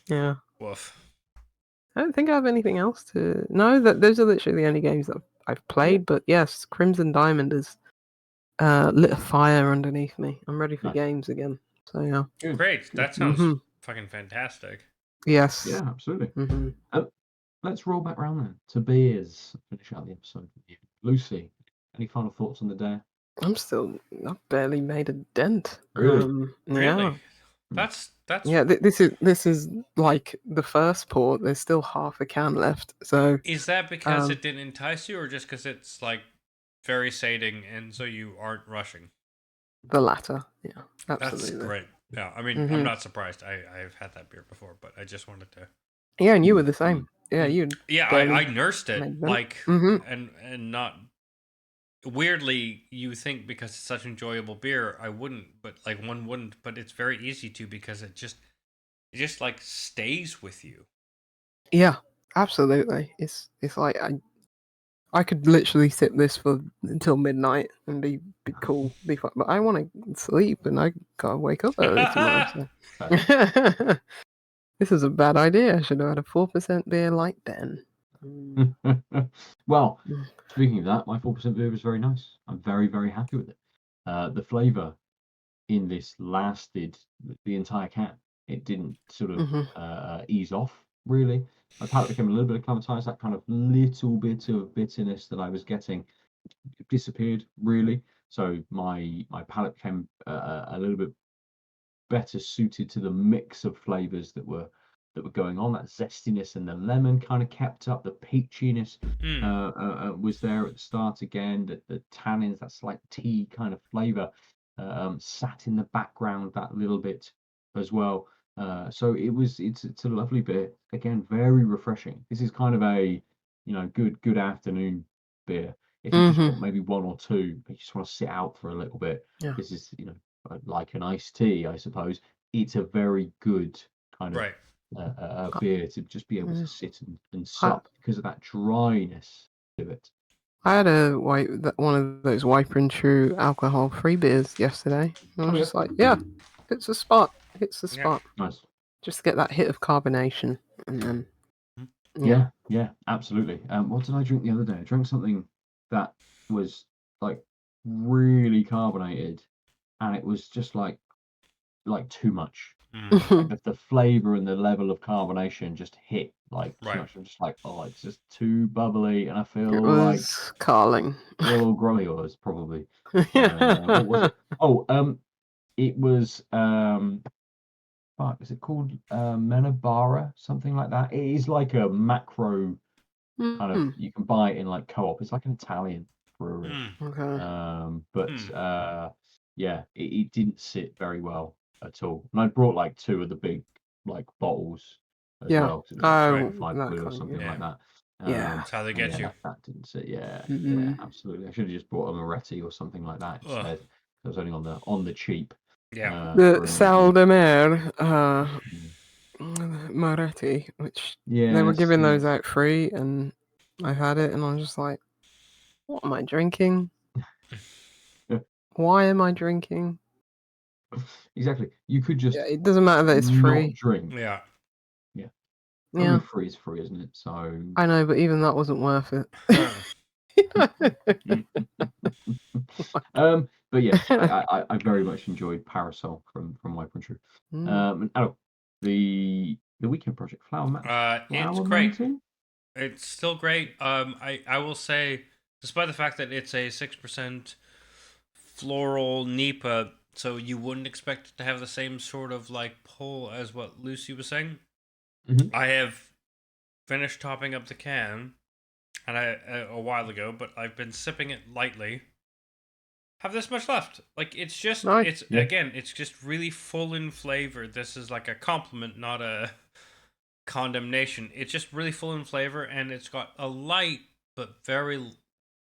S3: Yeah.
S1: Woof.
S3: I don't think I have anything else to. No, those are literally the only games that I've played. But yes, Crimson Diamond has lit a fire underneath me. I'm ready for
S2: Nice.
S3: games again. So yeah.
S2: Good.
S1: Great. That sounds fucking fantastic.
S3: Yes.
S2: Yeah, absolutely.
S3: Mm-hmm.
S2: Let's roll back round then to beers. Finish out the episode with you. Lucy, any final thoughts on the day?
S3: I've barely made a dent.
S2: Really?
S1: Really?
S3: Yeah.
S1: That's
S3: Yeah, this is like the first port. There's still half a can left. So
S1: Is that because it didn't entice you, or just because it's like very sating and so you aren't rushing?
S3: the latter. Yeah, absolutely.
S1: That's great. Yeah, I mean, I'm not surprised. I've had that beer before, but I just wanted to.
S3: Yeah, and you were the same. Yeah, you.
S1: Yeah, I nursed it like and not. Weirdly, you think because it's such enjoyable beer, I wouldn't, but like one wouldn't. But it's very easy to because it just like stays with you.
S3: Yeah, absolutely. It's like I could literally sip this for until midnight and be cool, be fine. But I want to sleep and I gotta wake up early tomorrow. So. This is a bad idea. I should have had a 4% beer like Ben.
S2: Well, speaking of that, my 4% beer was very nice. I'm very, very happy with it. The flavour in this lasted the entire can. It didn't sort of ease off, really. My palate became a little bit acclimatized. That kind of little bit of bitterness that I was getting disappeared, really. So my palate became a little bit better suited to the mix of flavors that were that were going on. That zestiness and the lemon kind of kept up. The peachiness was there at the start again. The tannins, that slight tea kind of flavor, sat in the background that little bit as well. So it's a lovely beer. Again, very refreshing. This is kind of a good afternoon beer. If you just want maybe one or two, but you just want to sit out for a little bit.
S3: Yeah.
S2: This is like an iced tea, I suppose. It's a very good kind of
S1: Right.
S2: beer to just be able to sit and sup because of that dryness to it.
S3: I had one of those Wiper and True alcohol-free beers yesterday. And I was just like, yeah, hits the spot. Hits the spot.
S2: Nice.
S3: Just to get that hit of carbonation, and then
S2: Yeah, absolutely. What did I drink the other day? I drank something that was like really carbonated, and it was just like too much. Like the flavor and the level of carbonation just hit like too much. I'm just like, oh, it's just too bubbly, and I feel
S3: it was Carling.
S2: A little groggy. Was probably. What was it? Oh, it was is it called Menabara, something like that? It is like a macro kind of, you can buy it in like co-op. It's like an Italian brewery. Yeah, it didn't sit very well at all. And I brought like two of the big like bottles as well. So it was like 25 quid or something like that.
S1: That's how they get you.
S2: That didn't sit. Yeah, absolutely. I should have just brought a Moretti or something like that instead. It was only on the cheap.
S1: Yeah.
S3: The Sal de Mer Moretti, which they were giving those out free, and I had it, and I'm just like, what am I drinking? Why am I drinking?
S2: Exactly. You could just.
S3: Yeah, it doesn't matter that it's free.
S2: Not drink.
S1: Yeah.
S2: I mean, free is free, isn't it? So.
S3: I know, but even that wasn't worth it.
S2: But yes, I very much enjoyed Parasol from Wiper and True. And the weekend project Flower
S1: it's great. It's still great. I will say, despite the fact that it's a 6% floral NEIPA, so you wouldn't expect it to have the same sort of like pull as what Lucy was saying. I have finished topping up the can, and a while ago, but I've been sipping it lightly. Have this much left. Like it's just again, it's just really full in flavor. This is like a compliment, not a condemnation. It's just really full in flavor, and it's got a light but very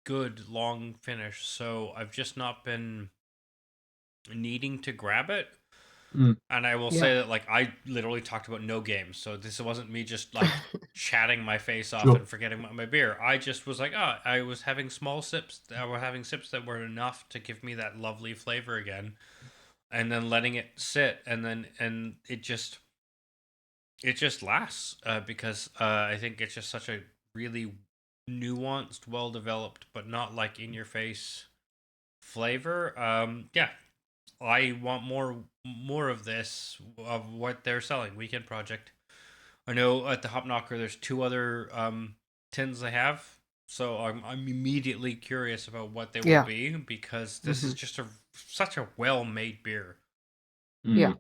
S1: good long finish. So I've just not been needing to grab it. And I will say that, like, I literally talked about no games, so this wasn't me just like chatting my face off and forgetting my beer. I just was like, I was having small sips. I was having sips that were enough to give me that lovely flavor again, and then letting it sit, and it just lasts because I think it's just such a really nuanced, well developed, but not like in your face flavor. I want more of this, of what they're selling. Weekend Project. I know at the Hop Knocker there's two other tins they have, so I'm immediately curious about what they will be, because this is just such a well made beer.
S3: Yeah.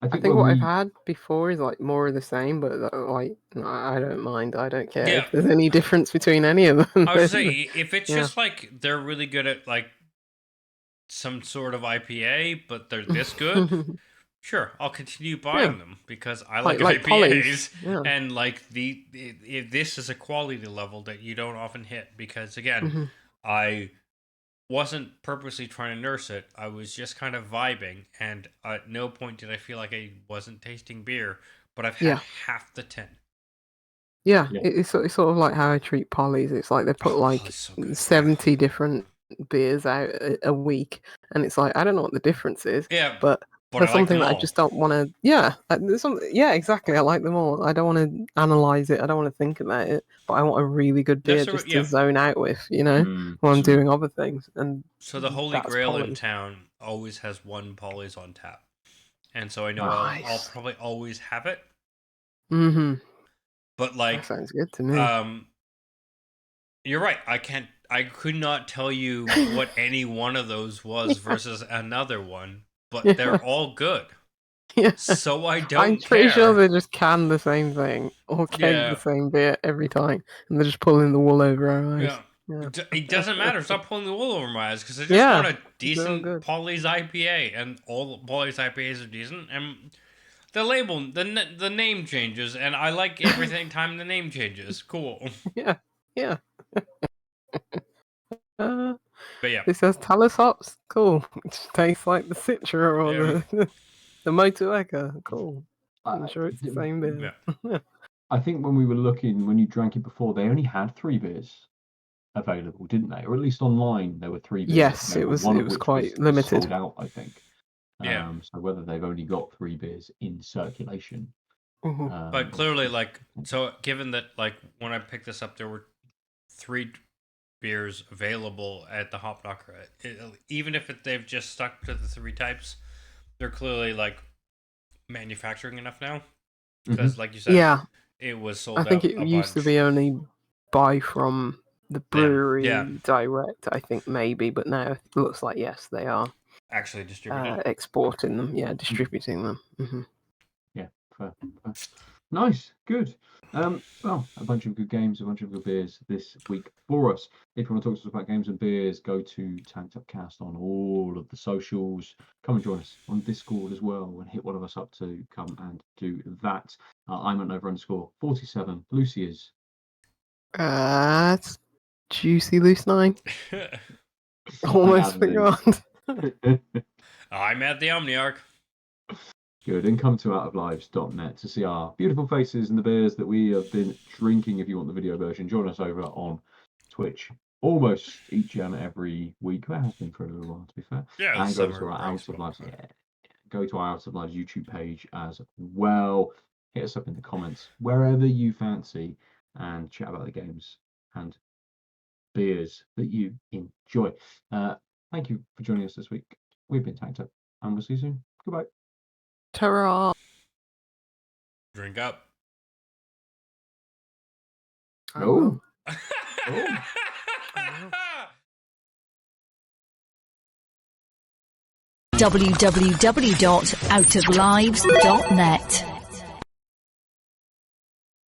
S3: I think what I've had before is like more of the same, but like I don't mind. I don't care if there's any difference between any of them.
S1: I would say if it's just like they're really good at like some sort of IPA, but they're this good, sure, I'll continue buying them because I like IPAs, and like this is a quality level that you don't often hit, because again, I wasn't purposely trying to nurse it. I was just kind of vibing, and at no point did I feel like I wasn't tasting beer, but I've had half the tin.
S3: Yeah, it's sort of like how I treat Polly's. It's like they put like 70 different beers out a week, and it's like I don't know what the difference is. But there's something that I just don't want to. Exactly. I like them all. I don't want to analyze it. I don't want to think about it. But I want a really good beer just to zone out with, when I'm doing other things. And
S1: so the Holy Grail in town always has one Polly's on tap, and so I know I'll probably always have it. But like,
S3: that sounds good to me.
S1: You're right. I could not tell you what any one of those was versus another one, but they're all good.
S3: Yeah.
S1: so I don't
S3: I'm
S1: care.
S3: pretty sure they just can the same thing or keg the same beer every time, and they're just pulling the wool over our eyes.
S1: Yeah. It doesn't matter. Stop pulling the wool over my eyes because I just want a decent
S3: good.
S1: Polly's IPA, and all Polly's IPAs are decent. And the label, the name changes, and I like everything time the name changes. Cool.
S3: Yeah.
S1: But yeah,
S3: This has Talus hops. Cool. It just tastes like the Citra or the Motueka. Cool. I'm sure it's the same beer.
S1: yeah.
S2: I think when we were looking, when you drank it before, they only had 3 beers available, didn't they? Or at least online, there were 3 beers.
S3: Yes, it was.
S2: One
S3: It
S2: of
S3: was
S2: which
S3: quite
S2: was
S3: limited.
S2: sold out, I think.
S1: Yeah.
S2: So whether they've only got 3 beers in circulation.
S1: But clearly, like, so given that, like, when I picked this up, there were 3 beers available at the Hop Knocker. Even if they've just stuck to the 3 types, they're clearly, like, manufacturing enough now. Because, like you said, it was sold out.
S3: I think it used to be only buy from the brewery direct, I think, maybe, but now it looks like, yes, they are
S1: actually distributing,
S3: exporting them, distributing them.
S2: Yeah, fair. Nice, good. Well, a bunch of good games, a bunch of good beers this week for us. If you want to talk to us about games and beers, go to Tanked Up Cast on all of the socials. Come and join us on Discord as well, and hit one of us up to come and do that. I'm at @Nova_47. Lucy is.
S3: It's Juicy Loose 9. Almost forgot.
S1: I'm at the Omniarch.
S2: Good, and come to outoflives.net to see our beautiful faces and the beers that we have been drinking. If you want the video version, join us over on Twitch almost each and every week. That has been for a little while, to be fair.
S1: Yeah,
S2: and go to our Out of Lives. Go to our Out of Lives YouTube page as well. Hit us up in the comments wherever you fancy and chat about the games and beers that you enjoy. Thank you for joining us this week. We've been Tanked Up, and we'll see you soon. Goodbye.
S3: Ta-ra!
S1: Drink up.
S2: Oh.
S4: www.outoflives.net